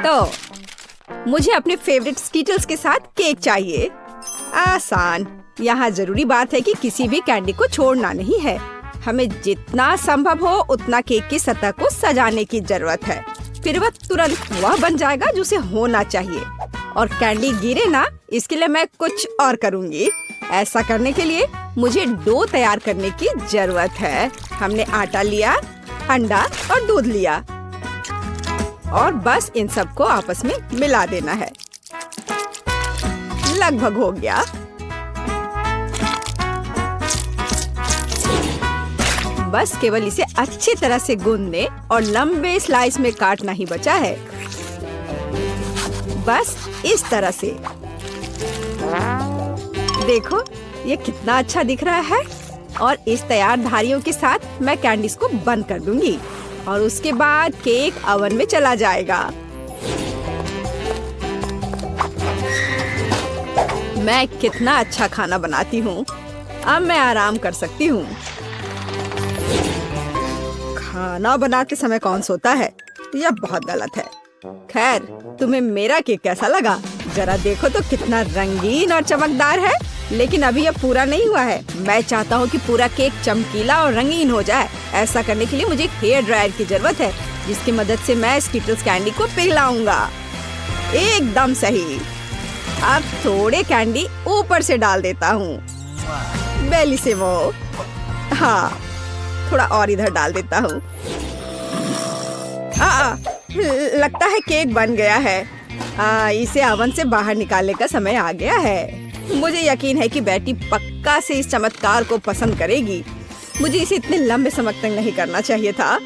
तो मुझे अपने फेवरेट स्कीटल्स के साथ केक चाहिए। आसान। यहाँ जरूरी बात है कि किसी भी कैंडी को छोड़ना नहीं है। हमें जितना संभव हो उतना केक की सतह को सजाने की जरूरत है। फिर वह तुरंत वह बन जाएगा जो उसे होना चाहिए। और कैंडी गिरे ना, इसके लिए मैं कुछ और करूँगी। ऐसा करने के लिए मुझे डो तैयार करने की जरूरत है। हमने आटा लिया, अंडा और दूध लिया और बस इन सबको आपस में मिला देना है। लगभग हो गया। बस केवल इसे अच्छी तरह से गूंदने और लंबे स्लाइस में काटना ही बचा है। बस इस तरह से। देखो ये कितना अच्छा दिख रहा है। और इस तैयार धारियों के साथ मैं कैंडीज को बंद कर दूंगी और उसके बाद केक ओवन में चला जाएगा। मैं कितना अच्छा खाना बनाती हूँ। अब मैं आराम कर सकती हूँ। खाना बनाते समय कौन सोता है? यह बहुत गलत है। खैर, तुम्हें मेरा केक कैसा लगा? जरा देखो तो कितना रंगीन और चमकदार है। लेकिन अभी यह पूरा नहीं हुआ है। मैं चाहता हूँ कि पूरा केक चमकीला और रंगीन हो जाए। ऐसा करने के लिए मुझे एक हेयर ड्रायर की जरूरत है, जिसकी मदद से मैं स्कीटल्स कैंडी को पिघलाऊंगा। एकदम सही। अब थोड़े कैंडी ऊपर से डाल देता हूँ। बेलिसिमो। हाँ, थोड़ा और इधर डाल देता हूँ। लगता है केक बन गया है। इसे ओवन से बाहर निकालने का समय आ गया है। मुझे यकीन है कि बेटी पक्का से इस चमत्कार को पसंद करेगी। मुझे इसे इतने लंबे समय तक नहीं करना चाहिए था,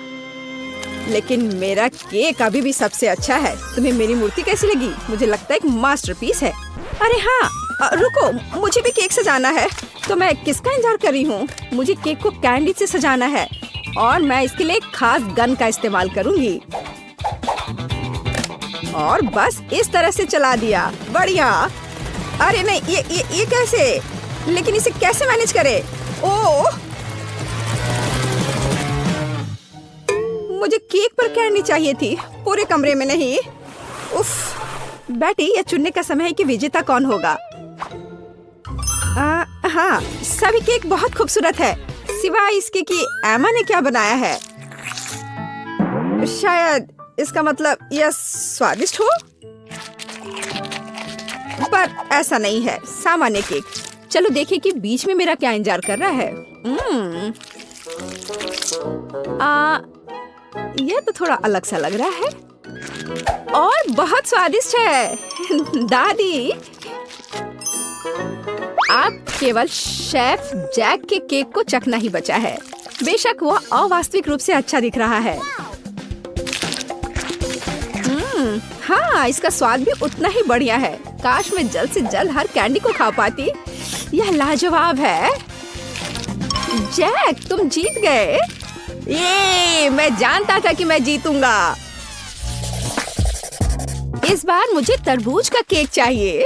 लेकिन मेरा केक अभी भी सबसे अच्छा है। तुम्हें मेरी मूर्ति कैसी लगी? मुझे लगता है एक मास्टरपीस है। अरे हाँ, रुको, मुझे भी केक सजाना है। तो मैं किसका इंतजार कर रही हूँ? मुझे केक को कैंडी से सजाना है और मैं इसके लिए एक खास गन का इस्तेमाल करूँगी। और बस इस तरह से चला दिया। बढ़िया। अरे नहीं, ये कैसे? लेकिन इसे कैसे मैनेज करे? ओह, मुझे केक पर कैंडी चाहिए थी, पूरे कमरे में नहीं। उफ, बेटी, यह चुनने का समय है कि विजेता कौन होगा। हाँ, सभी केक बहुत खूबसूरत है, सिवाय इसके कि एमा ने क्या बनाया है। शायद इसका मतलब यह स्वादिष्ट हो, पर ऐसा नहीं है। सामान्य केक। चलो देखें कि बीच में मेरा क्या इंतजार कर रहा है। यह तो थोड़ा अलग सा लग रहा है और बहुत स्वादिष्ट है। दादी, आप केवल शेफ जैक के केक को चखना ही बचा है। बेशक वह अवास्तविक रूप से अच्छा दिख रहा है। हाँ, इसका स्वाद भी उतना ही बढ़िया है। काश मैं जल्द से जल्द हर कैंडी को खा पाती। यह लाजवाब है। जैक, तुम जीत गए। ये मैं जानता था कि मैं जीतूंगा। इस बार मुझे तरबूज का केक चाहिए।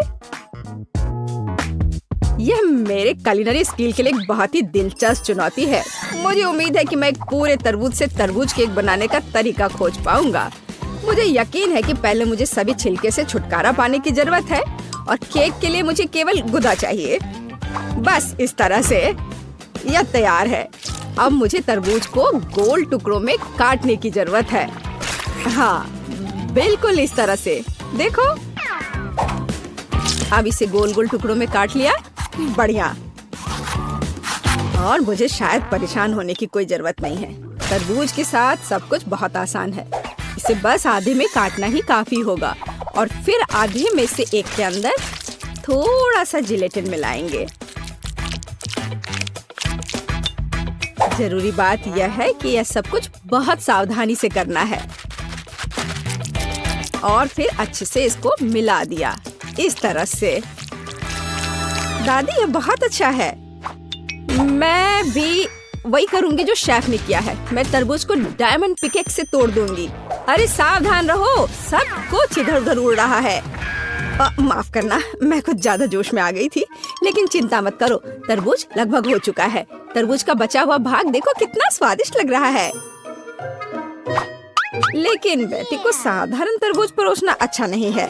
यह मेरे कुलिनरी स्किल के लिए एक बहुत ही दिलचस्प चुनौती है। मुझे उम्मीद है कि मैं एक पूरे तरबूज से तरबूज केक बनाने का तरीका खोज पाऊंगा। मुझे यकीन है कि पहले मुझे सभी छिलके से छुटकारा पाने की जरूरत है और केक के लिए मुझे केवल गुदा चाहिए। बस इस तरह से यह तैयार है। अब मुझे तरबूज को गोल टुकड़ों में काटने की जरूरत है। हाँ, बिल्कुल इस तरह से। देखो, अब इसे गोल गोल टुकड़ों में काट लिया। बढ़िया। और मुझे शायद परेशान होने की कोई जरूरत नहीं है। तरबूज के साथ सब कुछ बहुत आसान है। इसे बस आधे में काटना ही काफी होगा और फिर आधे में से एक के अंदर थोड़ा सा जिलेटिन मिलाएंगे। जरूरी बात यह है कि यह सब कुछ बहुत सावधानी से करना है। और फिर अच्छे से इसको मिला दिया इस तरह से। दादी, यह बहुत अच्छा है। मैं भी वही करूंगी जो शेफ ने किया है। मैं तरबूज को डायमंड पिकेक्स से तोड़ दूंगी। अरे सावधान रहो, सब कुछ इधर उधर उड़ रहा है। माफ करना, मैं कुछ ज्यादा जोश में आ गई थी। लेकिन चिंता मत करो, तरबूज लगभग हो चुका है। तरबूज का बचा हुआ भाग देखो कितना स्वादिष्ट लग रहा है। लेकिन बेटी को साधारण तरबूज परोसना अच्छा नहीं है।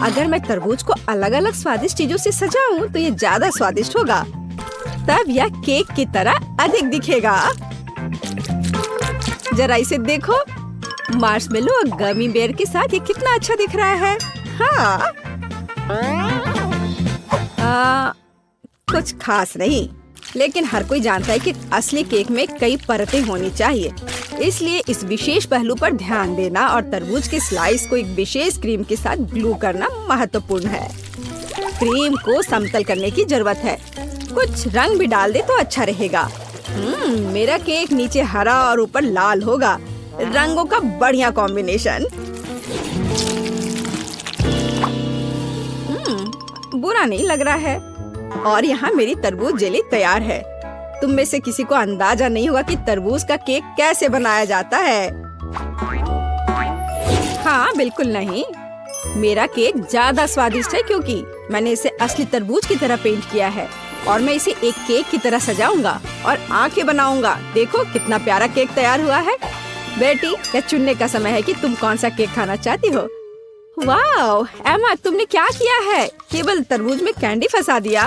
अगर मैं तरबूज को अलग अलग स्वादिष्ट चीजों से सजाऊं तो ये ज्यादा स्वादिष्ट होगा। तब यह केक की तरह अधिक दिखेगा। जरा इसे देखो, मार्शमेलो और गमी बेयर के साथ ये कितना अच्छा दिख रहा है। हाँ, कुछ खास नहीं, लेकिन हर कोई जानता है कि असली केक में कई परतें होनी चाहिए, इसलिए इस विशेष पहलू पर ध्यान देना और तरबूज के स्लाइस को एक विशेष क्रीम के साथ ग्लू करना महत्वपूर्ण है। क्रीम को समतल करने की जरूरत है। कुछ रंग भी डाल दे तो अच्छा रहेगा। मेरा केक नीचे हरा और ऊपर लाल होगा। रंगों का बढ़िया कॉम्बिनेशन। बुरा नहीं लग रहा है। और यहाँ मेरी तरबूज जेली तैयार है। तुम में से किसी को अंदाजा नहीं होगा कि तरबूज का केक कैसे बनाया जाता है। हाँ, बिल्कुल नहीं। मेरा केक ज्यादा स्वादिष्ट है क्योंकि मैंने इसे असली तरबूज की तरह पेंट किया है और मैं इसे एक केक की तरह सजाऊंगा और आंखें बनाऊंगा। देखो कितना प्यारा केक तैयार हुआ है। बेटी, क्या चुनने का समय है कि तुम कौन सा केक खाना चाहती हो। वाह एमा, तुमने क्या किया है? केवल तरबूज में कैंडी फंसा दिया।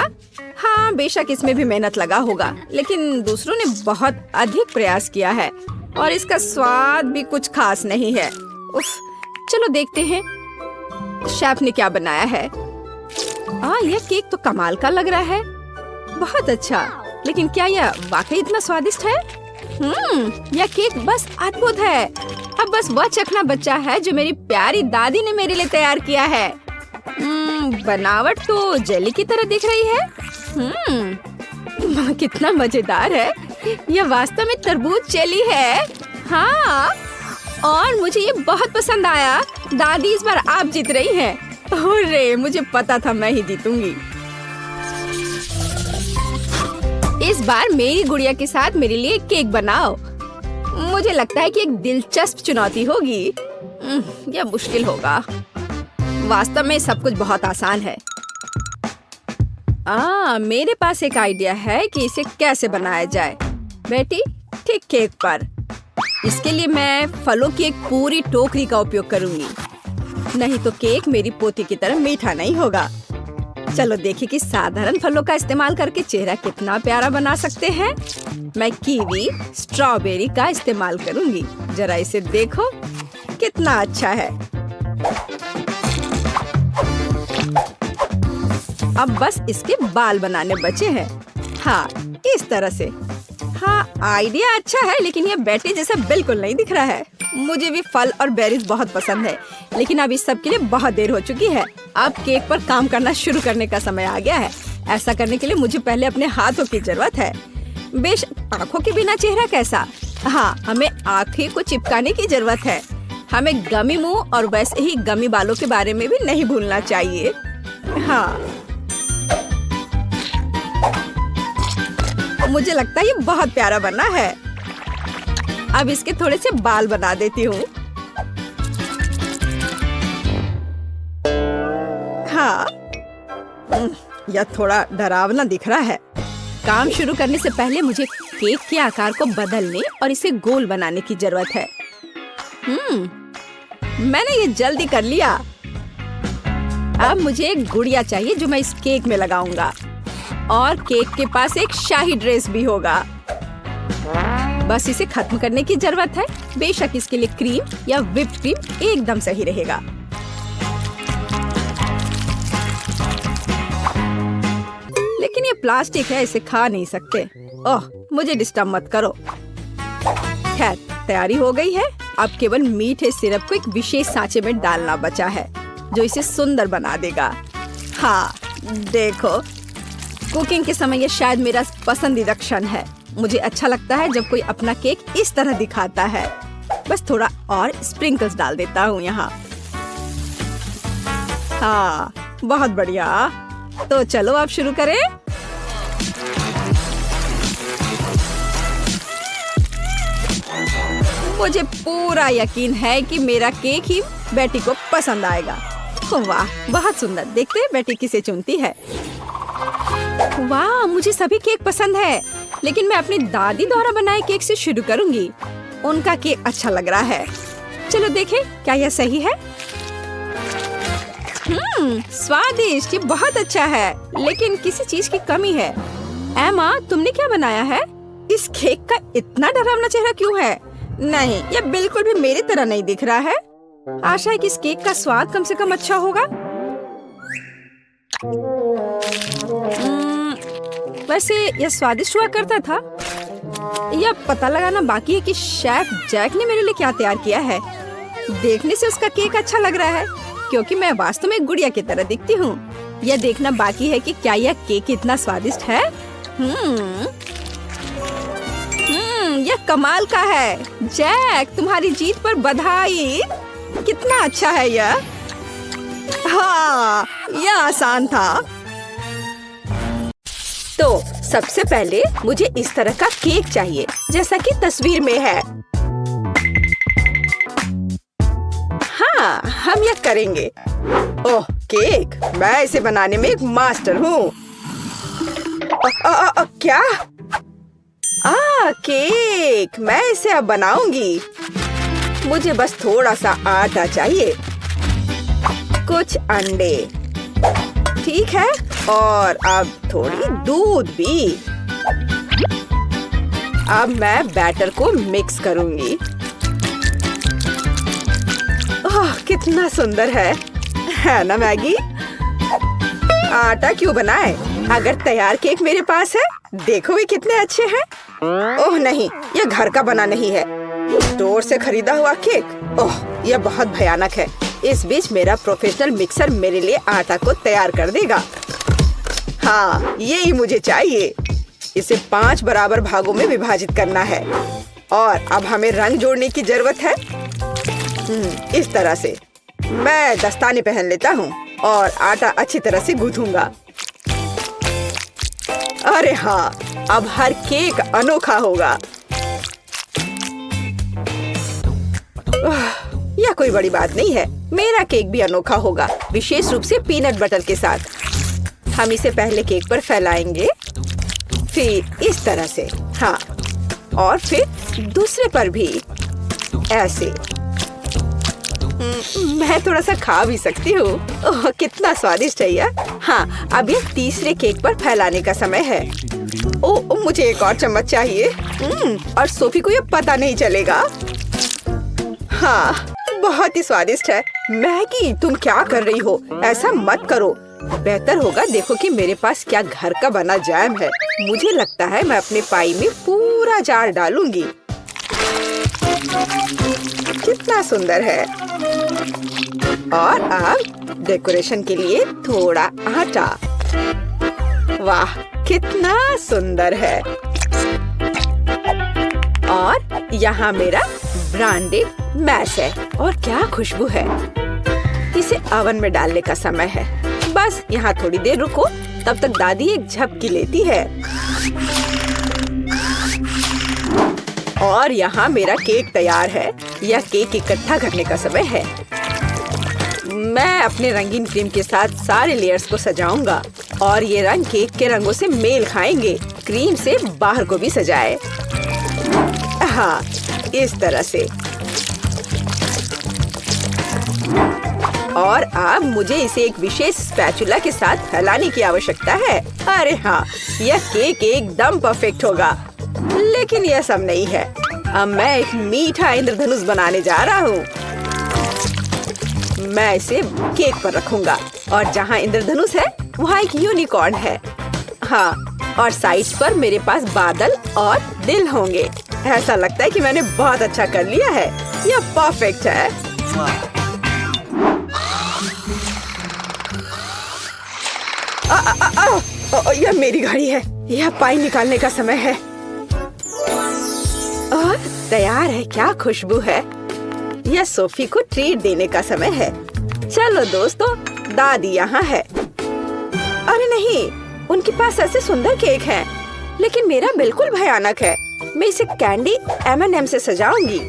हाँ, बेशक इसमें भी मेहनत लगा होगा, लेकिन दूसरों ने बहुत अधिक प्रयास किया है और इसका स्वाद भी कुछ खास नहीं है। उफ, चलो देखते हैं शेफ ने क्या बनाया है। यह केक तो कमाल का लग रहा है। बहुत अच्छा, लेकिन क्या यह वाकई इतना स्वादिष्ट है? यह केक बस अद्भुत है। अब बस वह चखना बचा है जो मेरी प्यारी दादी ने मेरे लिए तैयार किया है। बनावट तो जेली की तरह दिख रही है। कितना मजेदार है। यह वास्तव में तरबूज जेली है। हाँ, और मुझे ये बहुत पसंद आया। दादी, इस बार आप जीत रही हैं। अरे, मुझे पता था मैं ही जीतूंगी। इस बार मेरी गुड़िया के साथ मेरे लिए केक बनाओ। मुझे लगता है कि एक दिलचस्प चुनौती होगी। यह मुश्किल होगा। वास्तव में सब कुछ बहुत आसान है। मेरे पास एक आइडिया है कि इसे कैसे बनाया जाए। बेटी, ठीक केक पर। इसके लिए मैं फलों की एक पूरी टोकरी का उपयोग करूंगी। नहीं तो केक मेरी पोती की तरह मीठा नहीं होगा। चलो देखिए कि साधारण फलों का इस्तेमाल करके चेहरा कितना प्यारा बना सकते हैं। मैं कीवी, स्ट्रॉबेरी का इस्तेमाल करूंगी। जरा इसे देखो, कितना अच्छा है। अब बस इसके बाल बनाने बचे हैं। हाँ, इस तरह से। हाँ, आइडिया अच्छा है, लेकिन ये बैटरी जैसा बिल्कुल नहीं दिख रहा है। मुझे भी फल और बेरीज बहुत पसंद है, लेकिन अब इस सब के लिए बहुत देर हो चुकी है। अब केक पर काम करना शुरू करने का समय आ गया है। ऐसा करने के लिए मुझे पहले अपने हाथों की जरूरत है। बेशक आँखों के बिना चेहरा कैसा। हाँ, हमें आँखें को चिपकाने की जरूरत है। हमें गमी मुंह और वैसे ही गमी बालों के बारे में भी नहीं भूलना चाहिए। हाँ, मुझे लगता है ये बहुत प्यारा बना है। अब इसके थोड़े से बाल बना देती हूँ। हाँ, यह थोड़ा डरावना दिख रहा है। काम शुरू करने से पहले मुझे केक के आकार को बदलने और इसे गोल बनाने की जरूरत है। मैंने ये जल्दी कर लिया। अब मुझे एक गुड़िया चाहिए जो मैं इस केक में लगाऊंगा, और केक के पास एक शाही ड्रेस भी होगा। बस इसे खत्म करने की जरूरत है। बेशक इसके लिए क्रीम या व्हिप्ड क्रीम एकदम सही रहेगा। लेकिन ये प्लास्टिक है, इसे खा नहीं सकते। ओह, मुझे डिस्टर्ब मत करो। खैर, तैयारी हो गई है। अब केवल मीठे सिरप को एक विशेष सांचे में डालना बचा है, जो इसे सुंदर बना देगा। हाँ, देखो, कुकिंग के समय ये शायद मेरा पसंदीदा क्षण है। मुझे अच्छा लगता है जब कोई अपना केक इस तरह दिखाता है। बस थोड़ा और स्प्रिंकल्स डाल देता हूँ यहाँ। हाँ, बहुत बढ़िया। तो चलो अब शुरू करें। मुझे पूरा यकीन है कि मेरा केक ही बेटी को पसंद आएगा। वाह, बहुत सुंदर। देखते हैं बेटी किसे चुनती है। वाह, मुझे सभी केक पसंद है, लेकिन मैं अपनी दादी द्वारा बनाए केक से शुरू करूंगी। उनका केक अच्छा लग रहा है। चलो देखें क्या यह सही है। स्वादिष्ट, ये बहुत अच्छा है, लेकिन किसी चीज की कमी है। एमा, तुमने क्या बनाया है? इस केक का इतना डरावना चेहरा क्यों है? नहीं, यह बिल्कुल भी मेरी तरह नहीं दिख रहा है। आशा है कि इस केक का स्वाद कम से कम अच्छा होगा। वैसे यह स्वादिष्ट हुआ करता था। यह पता लगाना बाकी है कि शेफ जैक ने मेरे लिए क्या तैयार किया है। देखने से उसका केक अच्छा लग रहा है, क्योंकि मैं वास्तव में एक गुड़िया की तरह दिखती हूँ। यह देखना बाकी है कि क्या यह केक इतना स्वादिष्ट है। यह कमाल का है। जैक, तुम्हारी जीत पर बधाई। कितना अच्छा है यह। हाँ, यह आसान था। तो सबसे पहले मुझे इस तरह का केक चाहिए, जैसा कि तस्वीर में है। हाँ, हम यह करेंगे। ओह, केक! मैं इसे बनाने में एक मास्टर हूँ। क्या? केक! मैं इसे अब बनाऊंगी। मुझे बस थोड़ा सा आटा चाहिए, कुछ अंडे, ठीक है, और अब थोड़ी दूध भी। अब मैं बैटर को मिक्स करूंगी। ओह, कितना सुंदर है ना मैगी? आटा क्यों बनाए, अगर तैयार केक मेरे पास है। देखो ये कितने अच्छे हैं। ओह नहीं, यह घर का बना नहीं है, स्टोर से खरीदा हुआ केक। ओह, यह बहुत भयानक है। इस बीच मेरा प्रोफेशनल मिक्सर मेरे लिए आटा को तैयार कर देगा। हाँ, यही मुझे चाहिए। इसे 5 बराबर भागों में विभाजित करना है, और अब हमें रंग जोड़ने की जरूरत है। इस तरह से मैं दस्ताने पहन लेता हूँ और आटा अच्छी तरह से गूंथूंगा। अरे हाँ, अब हर केक अनोखा होगा। यह कोई बड़ी बात नहीं है, मेरा केक भी अनोखा होगा, विशेष रूप से पीनट बटर के साथ। हम इसे पहले केक पर फैलाएंगे, फिर इस तरह से, हाँ, और फिर दूसरे पर भी ऐसे। मैं थोड़ा सा खा भी सकती हूँ। ओह, कितना स्वादिष्ट है यह। हाँ, अब ये तीसरे केक पर फैलाने का समय है। ओह, मुझे एक और चम्मच चाहिए। और सोफी को ये पता नहीं चलेगा। हाँ, बहुत ही स्वादिष्ट है। मैगी, तुम क्या कर रही हो? ऐसा मत करो। बेहतर होगा देखो कि मेरे पास क्या घर का बना जैम है। मुझे लगता है मैं अपने पाई में पूरा जार डालूंगी। कितना सुंदर है। और अब डेकोरेशन के लिए थोड़ा आटा। वाह, कितना सुंदर है। और यहाँ मेरा ब्रांडेड मैश है, और क्या खुशबू है। इसे ओवन में डालने का समय है। बस यहाँ थोड़ी देर रुको, तब तक दादी एक झपकी लेती है। और यहाँ मेरा केक तैयार है। यह केक इकट्ठा करने का समय है। मैं अपने रंगीन क्रीम के साथ सारे लेयर्स को सजाऊंगा, और ये रंग केक के रंगों से मेल खाएंगे। क्रीम से बाहर को भी सजाए। हाँ, इस तरह से। और अब मुझे इसे एक विशेष स्पैचुला के साथ फैलाने की आवश्यकता है। अरे हाँ, यह केक एकदम परफेक्ट होगा। लेकिन यह सब नहीं है। अब मैं एक मीठा इंद्रधनुष बनाने जा रहा हूँ। मैं इसे केक पर रखूंगा, और जहाँ इंद्रधनुष है वहाँ एक यूनिकॉर्न है। हाँ, और साइड्स पर मेरे पास बादल और दिल होंगे। ऐसा लगता है कि मैंने बहुत अच्छा कर लिया है। यह परफेक्ट है। यह मेरी घड़ी है। यह पाई निकालने का समय है। और तैयार है। क्या खुशबू है। यह सोफी को ट्रीट देने का समय है। चलो दोस्तों, दादी यहाँ है। अरे नहीं, उनके पास ऐसे सुंदर केक हैं, लेकिन मेरा बिल्कुल भयानक है। मैं इसे कैंडी M&M से सजाऊंगी।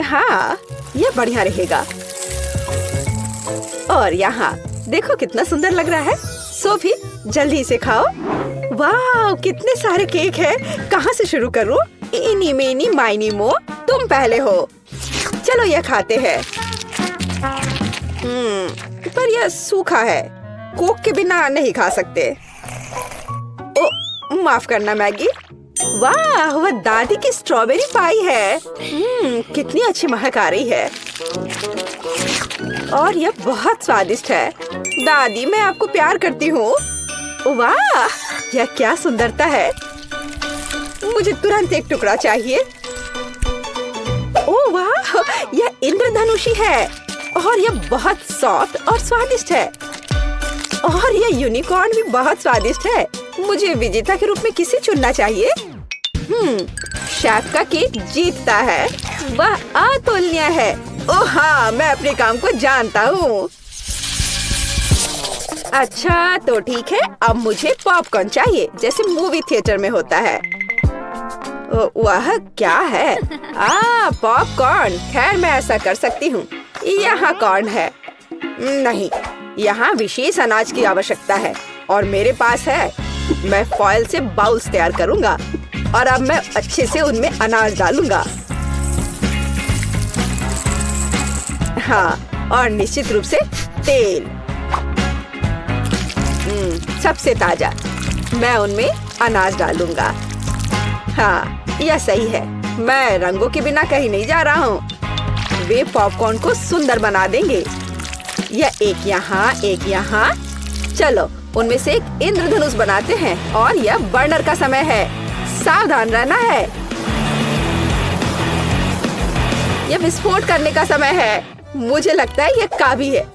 हाँ, यह बढ़िया रहेगा। और यहाँ देखो कितना सुंदर लग रहा है। सोफी, जल्दी इसे खाओ। वाह, कितने सारे केक हैं। कहाँ से शुरू करूँ? इनी मीनी माइनी मो, तुम पहले हो। चलो यह खाते हैं। पर यह सूखा है, कोक के बिना नहीं खा सकते। ओ, माफ करना मैगी। वाह, वह दादी की स्ट्रॉबेरी पाई है। कितनी अच्छी महक आ रही है और यह बहुत स्वादिष्ट है। दादी, मैं आपको प्यार करती हूँ। वाह, यह क्या सुंदरता है। मुझे तुरंत एक टुकड़ा चाहिए। ओह वाह, यह इंद्रधनुषी है और यह बहुत सॉफ्ट और स्वादिष्ट है। और यह यूनिकॉर्न भी बहुत स्वादिष्ट है। मुझे विजेता के रूप में किसे चुनना चाहिए? शेफ का केक जीतता है। वह अतुलनीय है। ओह हाँ, मैं अपने काम को जानता हूँ। अच्छा तो ठीक है, अब मुझे पॉपकॉर्न चाहिए जैसे मूवी थिएटर में होता है। वह क्या है? पॉपकॉर्न। खैर, मैं ऐसा कर सकती हूँ। यहाँ कॉर्न है। नहीं, यहाँ विशेष अनाज की आवश्यकता है और मेरे पास है। मैं फॉइल से बाउल्स तैयार करूँगा और अब मैं अच्छे से उनमें अनाज डालूंगा। हाँ, और निश्चित रूप से तेल। सबसे ताजा। मैं उनमें अनाज डालूंगा। हाँ, यह सही है। मैं रंगों के बिना कहीं नहीं जा रहा हूँ। वे पॉपकॉर्न को सुंदर बना देंगे। यह एक यहाँ, एक यहाँ। चलो, उनमें से एक इंद्रधनुष बनाते हैं और यह बर्नर का समय है। सावधान रहना है। यह विस्फोट करने का समय है। मुझे लगता है यह काफी है।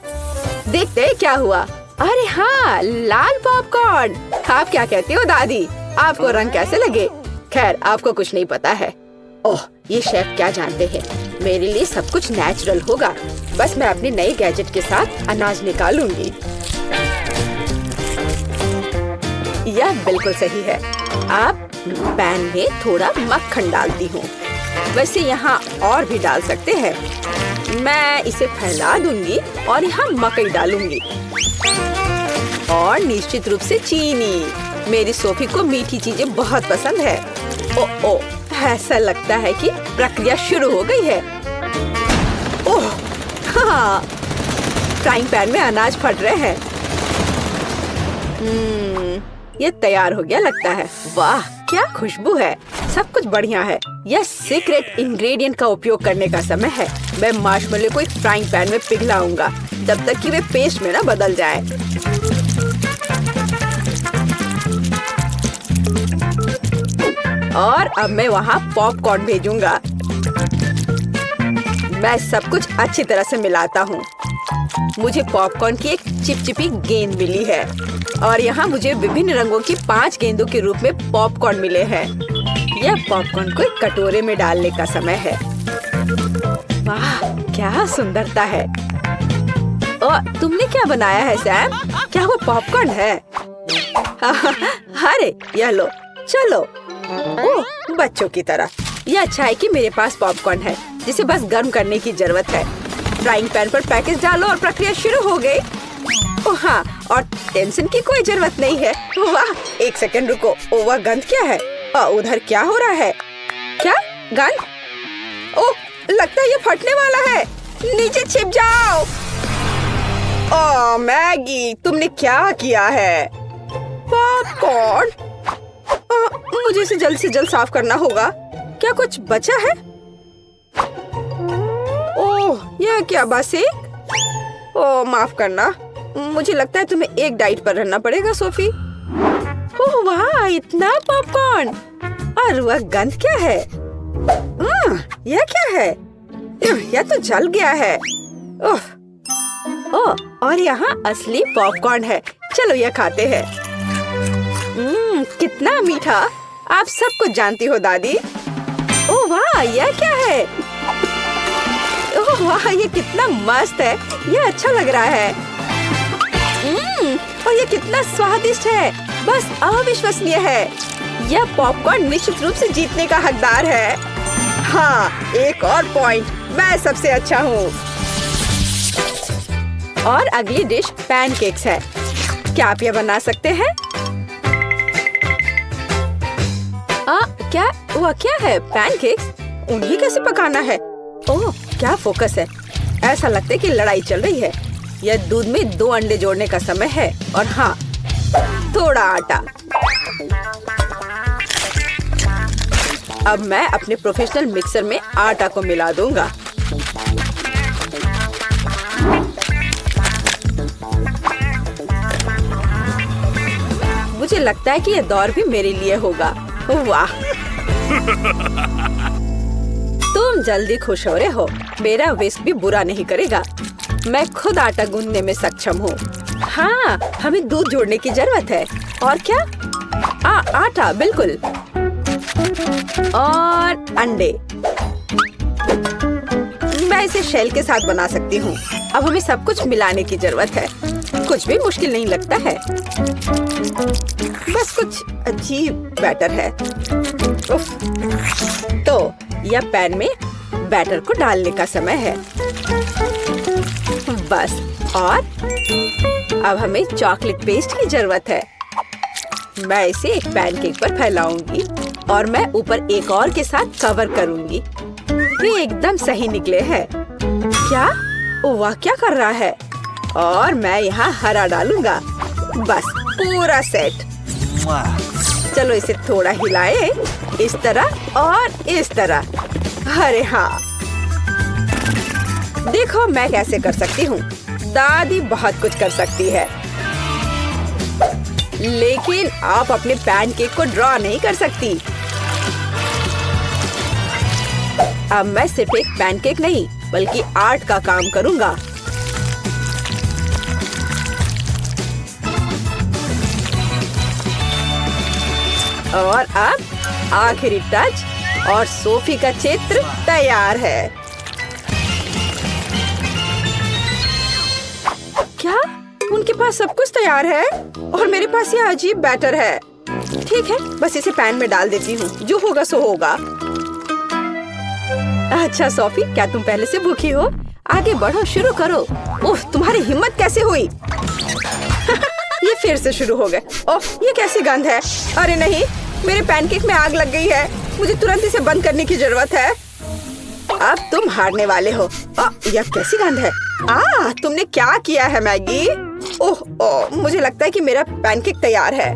देखते हैं क्या हुआ। अरे हाँ, लाल पॉपकॉर्न। आप क्या कहती हो दादी? आपको रंग कैसे लगे? खैर, आपको कुछ नहीं पता है। ओह, ये शेफ क्या जानते हैं। मेरे लिए सब कुछ नेचुरल होगा। बस मैं अपने नए गैजेट के साथ अनाज निकालूंगी। यह बिल्कुल सही है। आप पैन में थोड़ा मक्खन डालती हूँ। वैसे यहाँ और भी डाल सकते हैं। मैं इसे फैला दूंगी और यहाँ मकई डालूंगी और निश्चित रूप से चीनी। मेरी सोफी को मीठी चीजें बहुत पसंद है। ओ, ऐसा लगता है कि प्रक्रिया शुरू हो गई है। ओह हाँ, फ्राइंग पैन में अनाज फट रहे हैं। ये तैयार हो गया लगता है। वाह, क्या खुशबू है। सब कुछ बढ़िया है। यह सीक्रेट इंग्रेडिएंट का उपयोग करने का समय है। मैं मार्शमेलो को एक फ्राइंग पैन में पिघलाऊंगा जब तक कि वे पेस्ट में ना बदल जाए। और अब मैं वहाँ पॉपकॉर्न भेजूंगा। मैं सब कुछ अच्छी तरह से मिलाता हूँ। मुझे पॉपकॉर्न की एक चिपचिपी गेंद मिली है और यहाँ मुझे विभिन्न रंगों की 5 गेंदों के रूप में पॉपकॉर्न मिले हैं। यह पॉपकॉर्न को एक कटोरे में डालने का समय है। वाह, क्या सुंदरता है। और तुमने क्या बनाया है सैम? क्या वो पॉपकॉर्न है? अरे यह लो, चलो। ओह, बच्चों की तरह। यह अच्छा है कि मेरे पास पॉपकॉर्न है जिसे बस गर्म करने की जरूरत है। फ्राइंग पैन पर पैकेज डालो और प्रक्रिया शुरू हो गई। ओह हाँ, और टेंशन की कोई जरूरत नहीं है। वाह, एक सेकंड रुको। ओह, वह गंध क्या है? उधर क्या हो रहा है? क्या गंध? ओह, लगता है ये फटने वाला है। नीचे छिप जाओ। ओह मैगी, तुमने क्या किया है? पॉपकॉर्न। मुझे इसे जल्द से जल्द साफ करना होगा। क्या कुछ बचा है? ओह, यह क्या बस एक? ओह माफ करना। मुझे लगता है तुम्हें एक डाइट पर रहना पड़ेगा सोफी। ओह वाह, इतना पॉपकॉर्न। और वह गंध क्या है? यह क्या है? यह तो जल गया है। ओह, और यहाँ असली पॉपकॉर्न है। चलो यह खाते हैं। कितना मीठा। आप सब कुछ जानती हो दादी। ओह वाह, यह क्या है? ओह वाह, ये कितना मस्त है। यह अच्छा लग रहा है। और ये कितना स्वादिष्ट है। बस अविश्वसनीय है। यह पॉपकॉर्न निश्चित रूप से जीतने का हकदार है। हाँ, एक और पॉइंट। मैं सबसे अच्छा हूँ। और अगली डिश पैनकेक्स है। क्या आप यह बना सकते हैं? क्या वह क्या है? पैनकेक्स? उन्हें कैसे पकाना है? ओह, क्या फोकस है, ऐसा लगता है कि लड़ाई चल रही है। यह दूध में 2 अंडे जोड़ने का समय है और हाँ, थोड़ा आटा। अब मैं अपने प्रोफेशनल मिक्सर में आटा को मिला दूंगा। मुझे लगता है कि यह दौर भी मेरे लिए होगा। वाह, तुम जल्दी खुश हो रहे हो। मेरा विस्क भी बुरा नहीं करेगा। मैं खुद आटा गूंदने में सक्षम हूँ। हाँ, हमें दूध जोड़ने की जरूरत है। और क्या? आटा, बिल्कुल। और अंडे। मैं इसे शेल के साथ बना सकती हूँ। अब हमें सब कुछ मिलाने की जरूरत है। कुछ भी मुश्किल नहीं लगता है, बस कुछ अजीब बैटर है। उफ। तो यह पैन में बैटर को डालने का समय है। बस, और अब हमें चॉकलेट पेस्ट की जरूरत है। मैं इसे एक पैनकेक पर फैलाऊंगी और मैं ऊपर एक और के साथ कवर करूंगी। ये एकदम सही निकले हैं। क्या? वाह, क्या कर रहा है? और मैं यहाँ हरा डालूंगा। बस, पूरा सेट। चलो इसे थोड़ा हिलाए, इस तरह और इस तरह। अरे हाँ, देखो मैं कैसे कर सकती हूँ। दादी बहुत कुछ कर सकती है, लेकिन आप अपने पैनकेक को ड्रॉ नहीं कर सकती। अब मैं सिर्फ एक पैनकेक नहीं, बल्कि आर्ट का काम करूँगा। और अब आखिरी टच, और सोफी का चित्र तैयार है। क्या? उनके पास सब कुछ तैयार है और मेरे पास ये अजीब बैटर है। ठीक है, बस इसे पैन में डाल देती हूँ। जो होगा सो होगा। अच्छा सोफी, क्या तुम पहले से भूखी हो? आगे बढ़ो, शुरू करो। ओह, तुम्हारी हिम्मत कैसे हुई? ये फिर से शुरू हो गए। ओह, ये कैसी गंध है? अरे नहीं, मेरे पैनकेक में आग लग गई है। मुझे तुरंत इसे बंद करने की जरूरत है। अब तुम हारने वाले हो। यह कैसी गंध है? तुमने क्या किया है मैगी? ओह, मुझे लगता है कि मेरा पैनकेक तैयार है।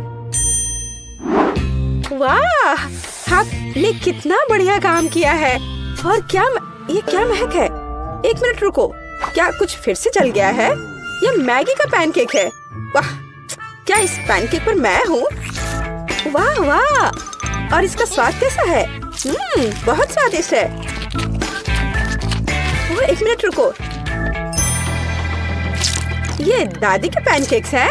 वाह, आपने कितना बढ़िया काम किया है। और क्या ये क्या महक है? एक मिनट रुको, क्या कुछ फिर से जल गया है? यह मैगी का पैनकेक है। वाह, क्या इस पैनकेक पर मैं हूँ? वाह वाह, और इसका स्वाद कैसा है? बहुत स्वादिष्ट है। एक मिनट रुको, ये दादी के पैनकेक्स हैं?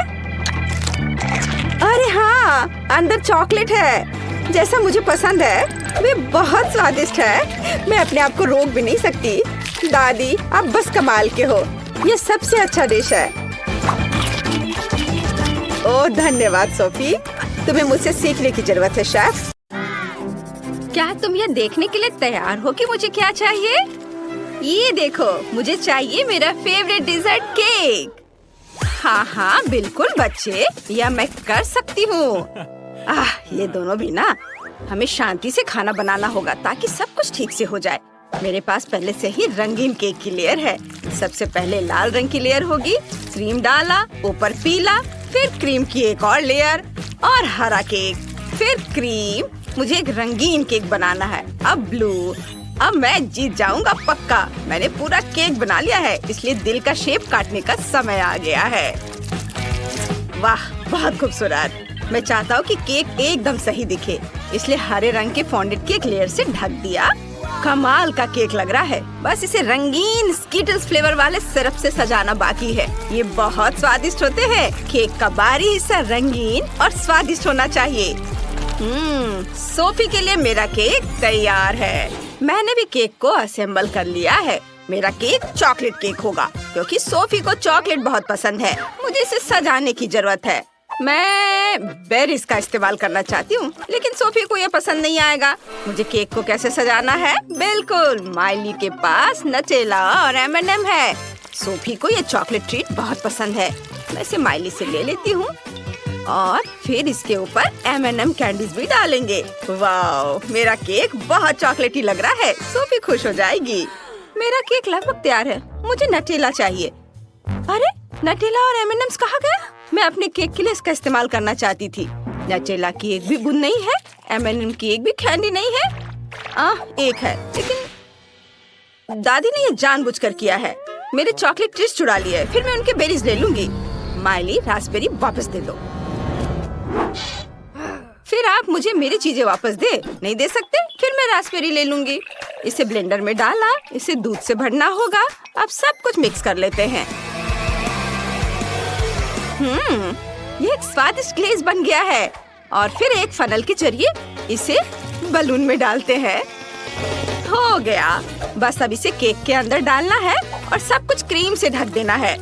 अरे हाँ, अंदर चॉकलेट है, जैसा मुझे पसंद है। वे बहुत स्वादिष्ट है। मैं अपने आप को रोक भी नहीं सकती। दादी, आप बस कमाल के हो। ये सबसे अच्छा डिश है। ओह, धन्यवाद सोफी। तुम्हें मुझसे सीखने की जरूरत है शेफ। क्या तुम ये देखने के लिए तैयार हो कि मुझे क्या चाहिए? ये देखो, मुझे चाहिए मेरा फेवरेट डिजर्ट केक। हाँ हाँ बिल्कुल बच्चे, यह मैं कर सकती हूँ। ये दोनों भी ना, हमें शांति से खाना बनाना होगा ताकि सब कुछ ठीक से हो जाए। मेरे पास पहले से ही रंगीन केक की लेयर है। सबसे पहले लाल रंग की लेयर होगी, क्रीम डाला, ऊपर पीला, फिर क्रीम की एक और लेयर और हरा केक, फिर क्रीम। मुझे एक रंगीन केक बनाना है। अब ब्लू। अब मैं जीत जाऊंगा पक्का। मैंने पूरा केक बना लिया है, इसलिए दिल का शेप काटने का समय आ गया है। वाह, बहुत खूबसूरत। मैं चाहता हूँ कि केक एकदम सही दिखे, इसलिए हरे रंग के फॉन्डेड केक लेयर से ढक दिया। कमाल का केक लग रहा है। बस इसे रंगीन स्कीटल्स फ्लेवर वाले सिरप से सजाना बाकी है। ये बहुत स्वादिष्ट होते हैं। केक का बाहरी हिस्सा रंगीन और स्वादिष्ट होना चाहिए। सोफी के लिए मेरा केक तैयार है। मैंने भी केक को असेंबल कर लिया है। मेरा केक चॉकलेट केक होगा, क्योंकि सोफी को चॉकलेट बहुत पसंद है। मुझे इसे सजाने की जरूरत है। मैं बेरीज का इस्तेमाल करना चाहती हूँ, लेकिन सोफी को यह पसंद नहीं आएगा। मुझे केक को कैसे सजाना है? बिल्कुल, माइली के पास नटेला और M&M है। सोफी को यह चॉकलेट ट्रीट बहुत पसंद है। मैं इसे माइली से ले लेती हूँ और फिर इसके ऊपर M&M कैंडीज भी डालेंगे। वाह, मेरा केक बहुत चॉकलेटी लग रहा है। सोफी खुश हो जाएगी। मेरा केक लगभग तैयार है। मुझे नटेला चाहिए। अरे नटेला और M&M's कहाँ गया? मैं अपने केक के लिए इसका इस्तेमाल करना चाहती थी। नटेला की एक भी बूंद नहीं है, M&M की एक भी कैंडी नहीं है। एक है, लेकिन दादी ने ये जानबूझकर किया है। मेरे चॉकलेट ट्रीज चुरा लिए, फिर मैं उनके बेरीज ले लूंगी। माइली, रास्पबेरी वापस दे दो। फिर आप मुझे मेरी चीजें वापस नहीं दे सकते? फिर मैं रास्पबेरी ले लूंगी। इसे ब्लेंडर में डाला, इसे दूध से भरना होगा। अब सब कुछ मिक्स कर लेते हैं। ये एक स्वादिष्ट ग्लेज बन गया है। और फिर एक फनल के जरिए इसे बलून में डालते हैं। हो गया। बस अब इसे केक के अंदर डालना है और सब कुछ क्रीम से ढक देना है।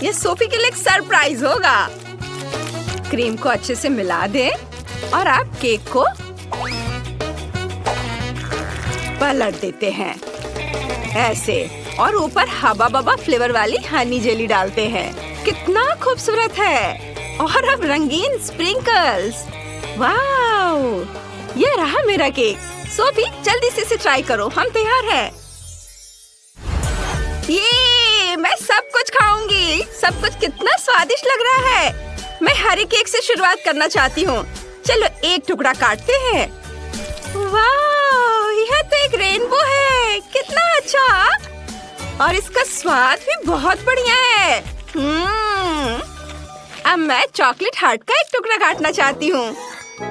ये सोफी के लिए एक सरप्राइज होगा। क्रीम को अच्छे से मिला दें और आप केक को पलट देते हैं ऐसे, और ऊपर हबा बबा फ्लेवर वाली हनी जेली डालते हैं। कितना खूबसूरत है। और अब रंगीन स्प्रिंकल्स। वाओ, ये रहा मेरा केक। सोफी, जल्दी से इसे ट्राई करो, हम तैयार हैं। ये मैं सब कुछ खाऊंगी। सब कुछ कितना स्वादिष्ट लग रहा है। मैं हरे केक से शुरुआत करना चाहती हूँ। चलो एक टुकड़ा काटते हैं। वाह, यह तो एक रेनबो है। कितना अच्छा। और इसका स्वाद भी बहुत बढ़िया है। अब मैं चॉकलेट हार्ट का एक टुकड़ा काटना चाहती हूँ।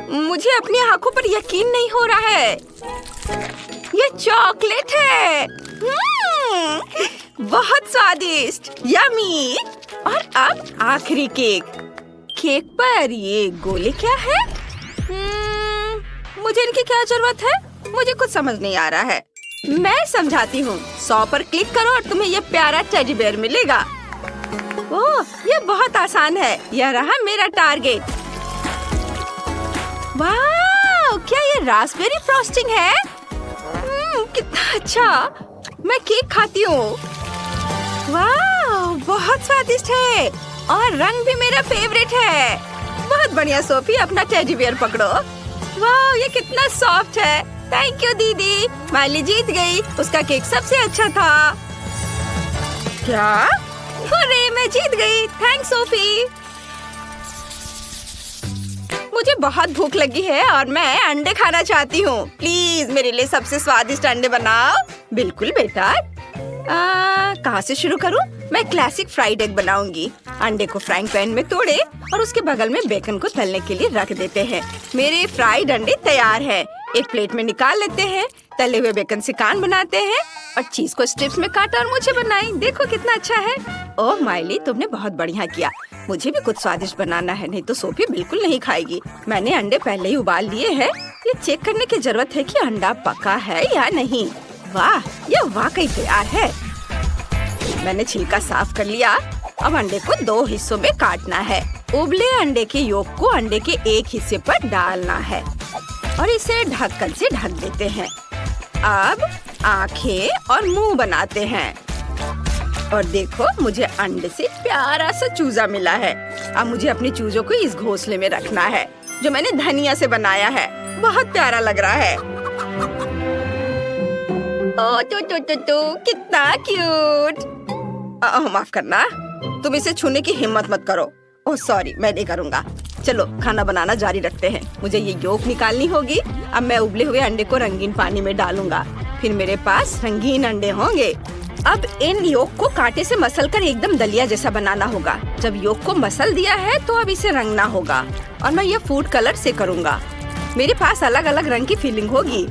मुझे अपनी आंखों पर यकीन नहीं हो रहा है। ये चॉकलेट है। बहुत स्वादिष्ट, यमी। और अब आखिरी केक। केक पर ये गोले क्या है? मुझे इनकी क्या जरूरत है? मुझे कुछ समझ नहीं आ रहा है। मैं समझाती हूँ। 100 पर क्लिक करो और तुम्हें ये प्यारा टेडी बेयर मिलेगा। ओह, ये बहुत आसान है। यह रहा मेरा टारगेट। वाह, क्या ये रास्पबेरी फ्रॉस्टिंग है? कितना अच्छा। मैं केक खाती हूँ। वाह, बहुत स्वादिष्ट है और रंग भी मेरा फेवरेट है। बहुत बढ़िया सोफी, अपना टेडी बियर पकड़ो। वाह, ये कितना सॉफ्ट है। थैंक यू दीदी। माइली जीत गई। उसका केक सबसे अच्छा था। क्या? अरे, मैं जीत गई। Thanks Sophie. मुझे बहुत भूख लगी है और मैं अंडे खाना चाहती हूँ। प्लीज मेरे लिए सबसे स्वादिष्ट अंडे बनाओ। बिल्कुल बेटा। कहाँ से शुरू करूँ? मैं क्लासिक फ्राइड एग बनाऊंगी। अंडे को फ्राइंग पैन में तोड़े और उसके बगल में बेकन को तलने के लिए रख देते हैं। मेरे फ्राइड अंडे तैयार है। एक प्लेट में निकाल लेते हैं। तले हुए बेकन से कान बनाते हैं और चीज को स्ट्रिप्स में काटा और मुझे बनाई। देखो कितना अच्छा है। ओह माइली, तुमने बहुत बढ़िया किया। मुझे भी कुछ स्वादिष्ट बनाना है, नहीं तो सोफी बिल्कुल नहीं खाएगी। मैंने अंडे पहले ही उबाल लिए हैं। ये चेक करने की जरूरत है कि अंडा पका है या नहीं। वाह, यह वाकई तैयार है। मैंने छिलका साफ कर लिया। अब अंडे को 2 हिस्सों में काटना है। उबले अंडे के योक को अंडे के एक हिस्से पर डालना है और इसे ढक्कन से ढक देते हैं। अब आंखें और मुंह बनाते हैं। और देखो, मुझे अंडे से प्यारा सा चूजा मिला है। अब मुझे अपने चूजों को इस घोंसले में रखना है जो मैंने धनिया से बनाया है। बहुत प्यारा लग रहा है। ओह तो कितना क्यूट। माफ करना, तुम इसे छूने की हिम्मत मत करो। ओह सॉरी, मैं नहीं करूँगा। चलो खाना बनाना जारी रखते हैं। मुझे ये योक निकालनी होगी। अब मैं उबले हुए अंडे को रंगीन पानी में डालूंगा। फिर मेरे पास रंगीन अंडे होंगे। अब इन योक को कांटे से मसलकर एकदम दलिया जैसा बनाना होगा। जब योक को मसल दिया है तो अब इसे रंगना होगा और मैं ये फूड कलर से करूँगा। मेरे पास अलग अलग रंग की फिलिंग होगी।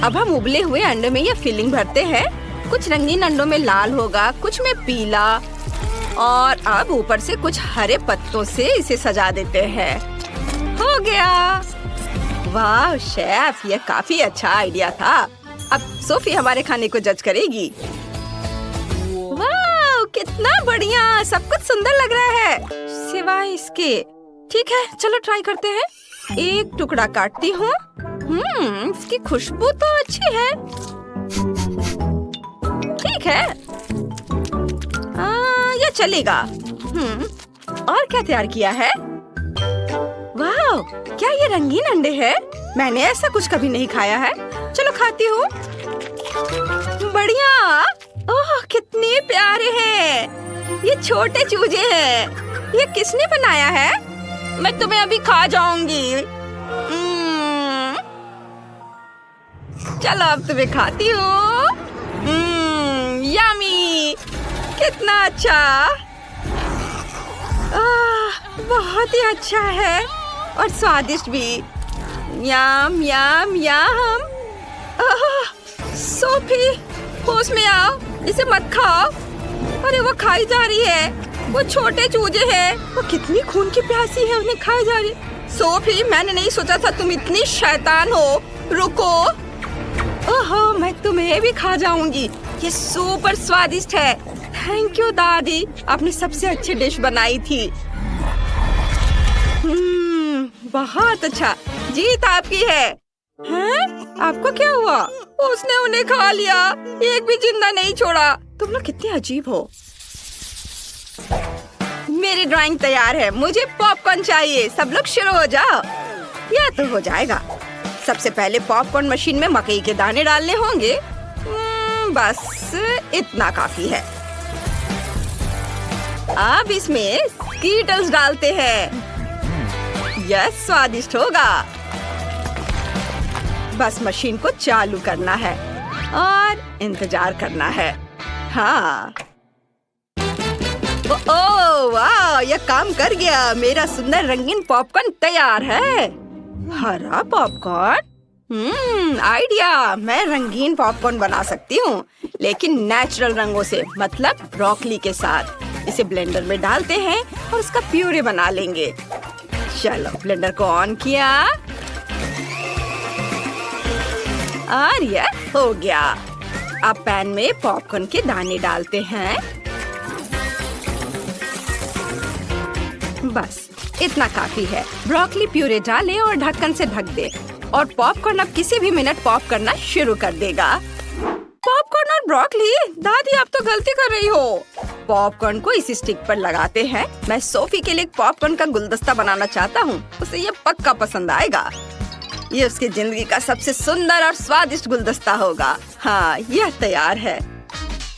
अब हम उबले हुए अंडे में ये फिलिंग भरते हैं। कुछ रंगीन अंडों में लाल होगा, कुछ में पीला, और अब ऊपर से कुछ हरे पत्तों से इसे सजा देते हैं। हो गया। वाह शेफ, ये काफी अच्छा आइडिया था। अब सोफी हमारे खाने को जज करेगी। वाह, कितना बढ़िया। सब कुछ सुंदर लग रहा है सिवाय इसके। ठीक है, चलो ट्राई करते हैं। एक टुकड़ा काटती हूँ। इसकी खुशबू तो अच्छी है। ठीक है, ये चलेगा। और क्या तैयार किया है? वाह, क्या ये रंगीन अंडे हैं? मैंने ऐसा कुछ कभी नहीं खाया है। चलो खाती हूँ। बढ़िया। ओह कितने प्यारे हैं। ये छोटे चूजे हैं। ये किसने बनाया है? मैं तुम्हें अभी खा जाऊंगी। चलो अब तुम्हें खाती हूँ। यम्मी, कितना अच्छा। बहुत ही अच्छा है और स्वादिष्ट भी। यम यम यम। सोफी, होश में आओ, इसे मत खाओ। अरे वो खाई जा रही है। वो छोटे चूजे हैं। वो कितनी खून की प्यासी है, उन्हें खाई जा रही। सोफी, मैंने नहीं सोचा था तुम इतनी शैतान हो। रुको। ओहो, मैं तुम्हें भी खा जाऊंगी। ये सुपर स्वादिष्ट है। थैंक यू दादी, आपने सबसे अच्छी डिश बनाई थी। बहुत अच्छा। जीत आपकी है। हैं? आपको क्या हुआ? उसने उन्हें खा लिया, एक भी जिंदा नहीं छोड़ा। तुम लोग कितने अजीब हो। मेरी ड्राइंग तैयार है। मुझे पॉपकॉर्न चाहिए। सब लोग शुरू हो जाओ। यह तो हो जाएगा। सबसे पहले पॉपकॉर्न मशीन में मकई के दाने डालने होंगे। बस इतना काफी है। अब इसमें स्कीटल्स डालते हैं। यह स्वादिष्ट होगा। बस मशीन को चालू करना है और इंतजार करना है। हाँ। ओह वाह, यह काम कर गया। मेरा सुंदर रंगीन पॉपकॉर्न तैयार है। हरा पॉपकॉर्न? आइडिया। मैं रंगीन पॉपकॉर्न बना सकती हूँ, लेकिन नेचुरल रंगों से, मतलब ब्रोकली के साथ। इसे ब्लेंडर में डालते हैं और उसका प्यूरे बना लेंगे। चलो, ब्लेंडर को ऑन किया और यह हो गया। अब पैन में पॉपकॉर्न के दाने डालते हैं। बस इतना काफी है। ब्रोकली प्यूरे डालें और ढक्कन से ढक दे और पॉपकॉर्न अब किसी भी मिनट पॉप करना शुरू कर देगा। पॉपकॉर्न और ब्रोकली? दादी, आप तो गलती कर रही हो। पॉपकॉर्न को इसी स्टिक पर लगाते हैं। मैं सोफी के लिए पॉपकॉर्न का गुलदस्ता बनाना चाहता हूँ। उसे ये पक्का पसंद आएगा। ये उसकी जिंदगी का सबसे सुंदर और स्वादिष्ट गुलदस्ता होगा। हाँ, यह तैयार है।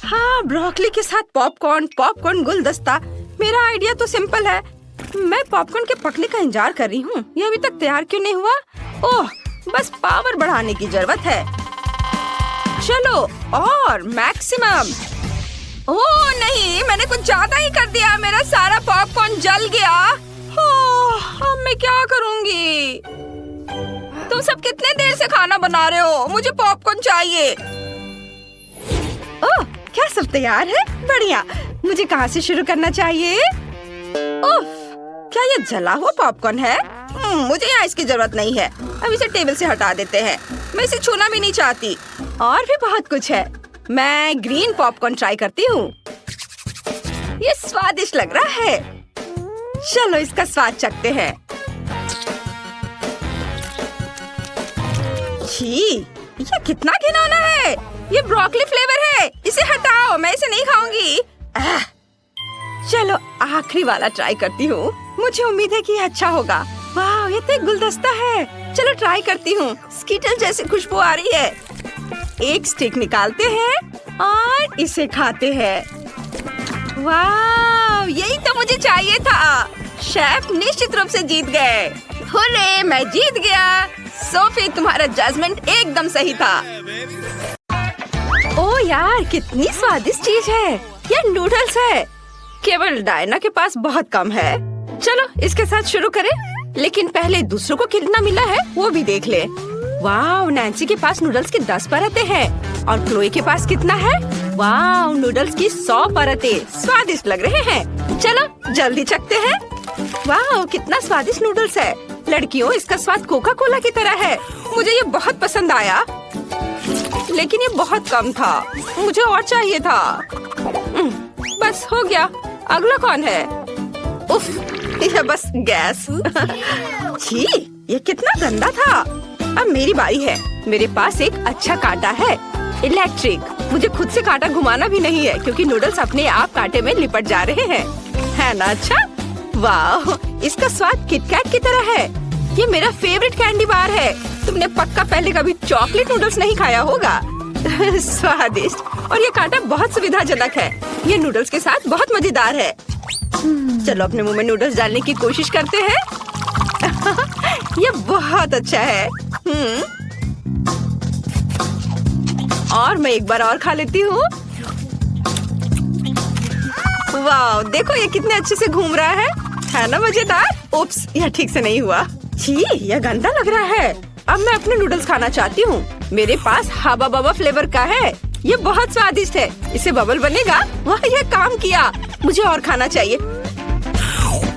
हाँ, ब्रोकली के साथ पॉपकॉर्न, पॉपकॉर्न गुलदस्ता। मेरा आइडिया तो सिंपल है। मैं पॉपकॉर्न के पकने का इंतजार कर रही हूँ। ये अभी तक तैयार क्यों नहीं हुआ? ओह, बस पावर बढ़ाने की जरूरत है। चलो, और मैक्सिमम। ओह नहीं, मैंने कुछ ज्यादा ही कर दिया। मेरा सारा पॉपकॉर्न जल गया। अब मैं क्या करूँगी? तुम सब कितने देर से खाना बना रहे हो? मुझे पॉपकॉर्न चाहिए। ओह, क्या सब तैयार है? बढ़िया। मुझे कहाँ से शुरू करना चाहिए? ओह, क्या ये जला हुआ पॉपकॉर्न है? मुझे यहाँ इसकी जरूरत नहीं है। अब इसे टेबल से हटा देते हैं। मैं इसे छूना भी नहीं चाहती। और भी बहुत कुछ है। मैं ग्रीन पॉपकॉर्न ट्राई करती हूँ। ये स्वादिष्ट लग रहा है। चलो इसका स्वाद चखते हैं। छी, ये कितना घिनौना है। ये ब्रोकली फ्लेवर है। इसे हटाओ, मैं इसे नहीं खाऊंगी। चलो आखिरी वाला ट्राई करती हूँ। मुझे उम्मीद है कि ये अच्छा होगा। वाह, ये तो एक गुलदस्ता है। चलो ट्राई करती हूँ। स्कीटल जैसी खुशबू आ रही है। एक स्टिक निकालते हैं और इसे खाते हैं। वाह, यही तो मुझे चाहिए था। शेफ निश्चित रूप से जीत गए। हुर्रे, मैं जीत गया। सोफी, तुम्हारा जजमेंट एकदम सही था। ओ यार, कितनी स्वादिष्ट चीज है। ये नूडल्स है। केवल डायना के पास बहुत कम है। चलो इसके साथ शुरू करें, लेकिन पहले दूसरों को कितना मिला है वो भी देख ले। वाह, नैन्सी के पास नूडल्स की 10 परतें हैं और क्लोई के पास कितना है? वाह, नूडल्स की 100 परतें। स्वादिष्ट लग रहे हैं। चलो जल्दी चखते हैं। वाह, कितना स्वादिष्ट नूडल्स है। लड़कियों, इसका स्वाद कोका कोला की तरह है। मुझे ये बहुत पसंद आया, लेकिन ये बहुत कम था। मुझे और चाहिए था। बस हो गया। अगला कौन है? उफ, ये बस गैस। छी, ये कितना गंदा था। अब मेरी बारी है। मेरे पास एक अच्छा कांटा है, इलेक्ट्रिक। मुझे खुद से कांटा घुमाना भी नहीं है, क्योंकि नूडल्स अपने आप कांटे में लिपट जा रहे हैं। है ना अच्छा? वाह, इसका स्वाद किटकैट की तरह है। ये मेरा फेवरेट कैंडी बार है। तुमने पक्का पहले कभी चॉकलेट नूडल्स नहीं खाया होगा। स्वादिष्ट, और ये कांटा बहुत सुविधाजनक है। ये नूडल्स के साथ बहुत मजेदार है। चलो अपने मुंह में नूडल्स डालने की कोशिश करते हैं। ये बहुत अच्छा है। और मैं एक बार और खा लेती हूँ। वाह, देखो ये कितने अच्छे से घूम रहा है ना मजेदार। उप्स, यह ठीक से नहीं हुआ। छी, यह गंदा लग रहा है। अब मैं अपने नूडल्स खाना चाहती हूँ। मेरे पास हाबा बाबा फ्लेवर का है। ये बहुत स्वादिष्ट है। इससे बबल बनेगा। वाह, यह काम किया। मुझे और खाना चाहिए।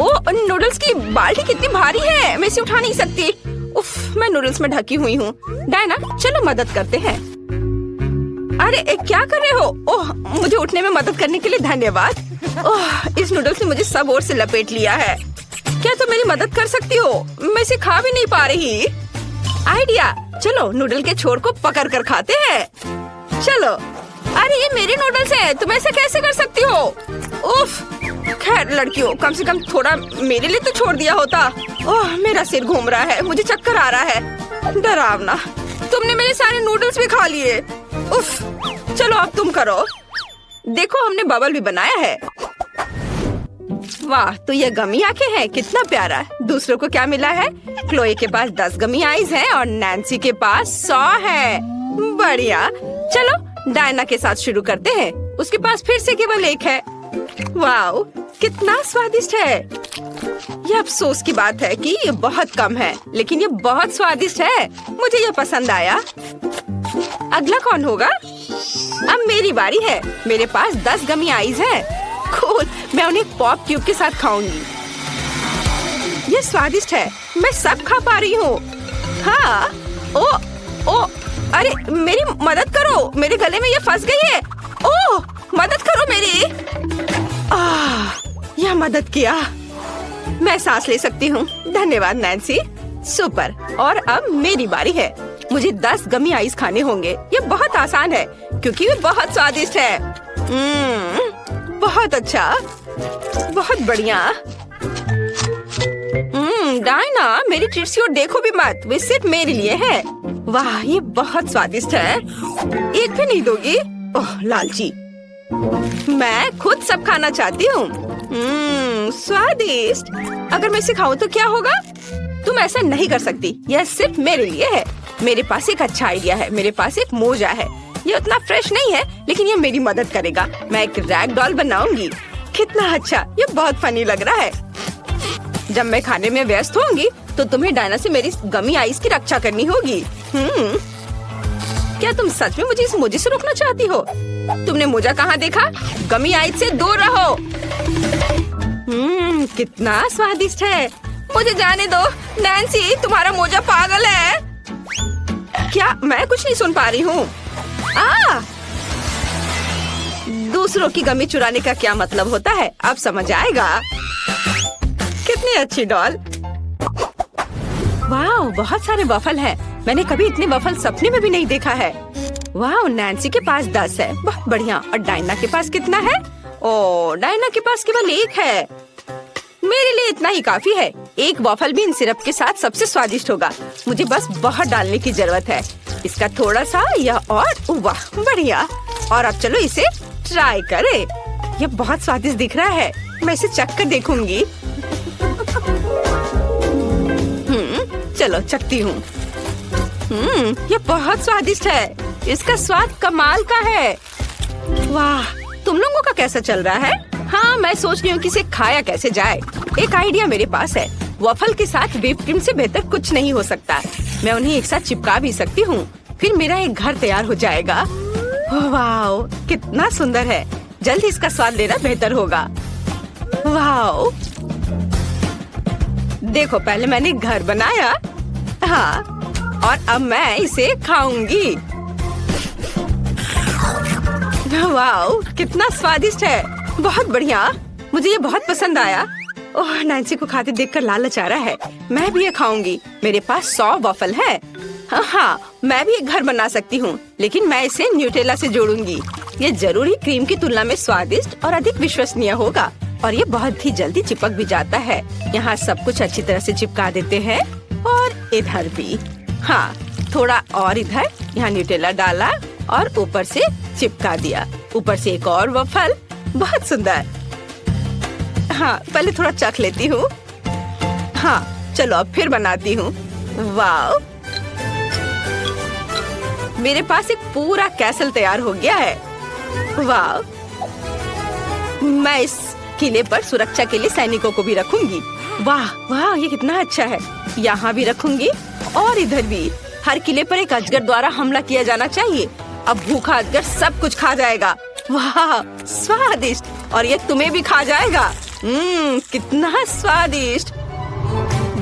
ओ, नूडल्स की बाल्टी कितनी भारी है, मैं इसे उठा नहीं सकती। उफ, मैं नूडल्स में ढकी हुई हूँ। डायना, चलो मदद करते हैं। अरे क्या कर रहे हो? ओह, मुझे उठने में मदद करने के लिए धन्यवाद। ओह, इस नूडल्स ने मुझे सब ओर से लपेट लिया है। क्या तुम मेरी मदद कर सकती हो? मैं इसे खा भी नहीं पा रही। आइडिया, चलो नूडल के छोर को पकड़ कर खाते हैं। चलो। अरे ये मेरे नूडल्स हैं, तुम ऐसा कैसे कर सकती हो? उफ, खैर लड़कियों, कम से कम थोड़ा मेरे लिए तो छोड़ दिया होता। ओह, मेरा सिर घूम रहा है, मुझे चक्कर आ रहा है। डरावना, तुमने मेरे सारे नूडल्स भी खा लिए। उफ, चलो अब तुम करो। देखो, हमने बबल भी बनाया है। वाह, तो ये गमी आंखें हैं, कितना प्यारा। दूसरों को क्या मिला है? क्लोए के पास 10 गमी आईज हैं और नैन्सी के पास 100 है। बढ़िया। चलो डायना के साथ शुरू करते हैं। उसके पास फिर से केवल 1 है। वाह, कितना स्वादिष्ट है। ये अफसोस की बात है कि ये बहुत कम है, लेकिन ये बहुत स्वादिष्ट है। मुझे ये पसंद आया। अगला कौन होगा? अब मेरी बारी है। मेरे पास 10 गमी आईज है। कूल, मैं उन्हें पॉप क्यूब के साथ खाऊंगी। ये स्वादिष्ट है, मैं सब खा पा रही हूँ। हाँ, ओ, अरे मेरी मदद करो, मेरे गले में ये फंस गई है। ओह, मदद करो मेरी। यह मदद किया। मैं सांस ले सकती हूँ। धन्यवाद नैन्सी। सुपर। और अब मेरी बारी है। मुझे 10 गमी आइस खाने होंगे। ये बहुत आसान है क्योंकि ये बहुत स्वादिष्ट है। बहुत अच्छा, बहुत बढ़िया। डायना, मेरी ट्रीट्स की ओर देखो भी मत, वे सिर्फ मेरे लिए है। वाह, ये बहुत स्वादिष्ट है। एक भी नहीं दोगी? ओह, लालची। मैं खुद सब खाना चाहती हूँ। स्वादिष्ट। अगर मैं इसे खाऊं तो क्या होगा? तुम ऐसा नहीं कर सकती, यह सिर्फ मेरे लिए है। मेरे पास एक अच्छा आइडिया है। मेरे पास एक मोजा है। ये उतना फ्रेश नहीं है, लेकिन ये मेरी मदद करेगा। मैं एक रैग डॉल बनाऊंगी। कितना अच्छा, ये बहुत फनी लग रहा है। जब मैं खाने में व्यस्त होंगी, तो तुम्हें डायना से मेरी गमी आइस की रक्षा करनी होगी। क्या तुम सच में मुझे इस मोजे से रोकना चाहती हो? तुमने मोजा कहाँ देखा? गमी आइस से दूर रहो। कितना स्वादिष्ट है। मुझे जाने दो। नैन्सी, तुम्हारा मोजा पागल है। क्या? मैं कुछ नहीं सुन पा रही हूँ। दूसरों की गमी चुराने का क्या मतलब होता है, अब समझ आएगा। कितनी अच्छी डॉल। वाह, बहुत सारे वफल हैं। मैंने कभी इतने वफल सपने में भी नहीं देखा है। वाह, नैन्सी के पास 10 है। बहुत बढ़िया। और डायना के पास कितना है? ओह, डायना के पास केवल 1 है। मेरे लिए इतना ही काफी है। एक वॉफल भी इन सिरप के साथ सबसे स्वादिष्ट होगा। मुझे बस बहुत डालने की जरूरत है। इसका थोड़ा सा, यह और। वाह, बढ़िया। और अब चलो इसे ट्राई करें। यह बहुत स्वादिष्ट दिख रहा है। मैं इसे चख कर देखूंगी। चलो चखती हूँ। यह बहुत स्वादिष्ट है। इसका स्वाद कमाल का है। वाह, तुम लोगों का कैसा चल रहा है? हाँ, मैं सोच रही हूँ कि इसे खाया कैसे जाए। एक आइडिया मेरे पास है। वॉफल के साथ व्हिप क्रीम से बेहतर कुछ नहीं हो सकता। मैं उन्हें एक साथ चिपका भी सकती हूँ। फिर मेरा एक घर तैयार हो जाएगा। वाह, कितना सुंदर है। जल्द इसका स्वाद लेना बेहतर होगा। वाह, देखो, पहले मैंने घर बनाया। हाँ, और अब मैं इसे खाऊंगी। वाह, कितना स्वादिष्ट है। बहुत बढ़िया, मुझे ये बहुत पसंद आया। ओह, नैन्सी को खाते देखकर लालच आ रहा है। मैं भी ये खाऊंगी। मेरे पास 100 वॉफल है। हाँ, मैं भी एक घर बना सकती हूँ, लेकिन मैं इसे न्यूटेला से जोड़ूंगी। ये जरूर ही क्रीम की तुलना में स्वादिष्ट और अधिक विश्वसनीय होगा। और ये बहुत ही जल्दी चिपक भी जाता है। यहाँ सब कुछ अच्छी तरह से चिपका देते हैं। और इधर भी। हाँ, थोड़ा और इधर। यहाँ न्यूटेला डाला और ऊपर से चिपका दिया। ऊपर से एक और वफल, बहुत सुंदर। हाँ, पहले थोड़ा चख लेती हूँ। हाँ, चलो अब फिर बनाती हूँ। वाह, मेरे पास एक पूरा कैसल तैयार हो गया है। वाह, मैं इस किले पर सुरक्षा के लिए सैनिकों को भी रखूंगी। वाह वाह, ये कितना अच्छा है। यहाँ भी रखूंगी और इधर भी। हर किले पर एक अजगर द्वारा हमला किया जाना चाहिए। अब भूखा अजगर सब कुछ खा जाएगा। वाह, स्वादिष्ट। और ये तुम्हें भी खा जाएगा। कितना स्वादिष्ट।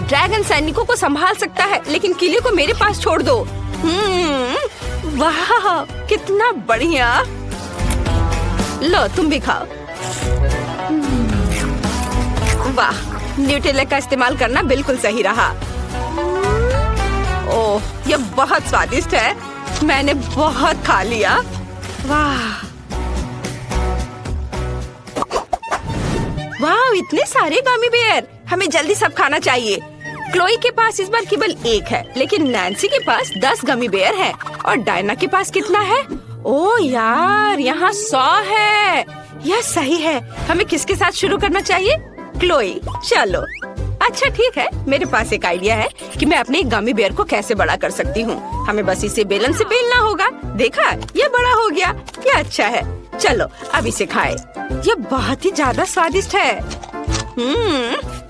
ड्रैगन सैनिकों को संभाल सकता है, लेकिन किले को मेरे पास छोड़ दो। वाह, कितना बढ़िया। लो, तुम भी खाओ। वाह, न्यूटेला का इस्तेमाल करना बिल्कुल सही रहा। ओह, ये बहुत स्वादिष्ट है। मैंने बहुत खा लिया। वाह वाह, इतने सारे गमी बेयर। हमें जल्दी सब खाना चाहिए। क्लोई के पास इस बार केवल एक है, लेकिन नैन्सी के पास 10 गमी बेयर है। और डायना के पास कितना है? ओह यार, यहाँ 100 है। यह सही है। हमें किसके साथ शुरू करना चाहिए? क्लोई। चलो, अच्छा ठीक है। मेरे पास एक आइडिया है कि मैं अपने गमी बेयर को कैसे बड़ा कर सकती हूँ। हमें बस इसे बेलन से बेलना होगा। देखा, ये बड़ा हो गया। ये अच्छा है। चलो, अब इसे खाए। ये बहुत ही ज्यादा स्वादिष्ट है।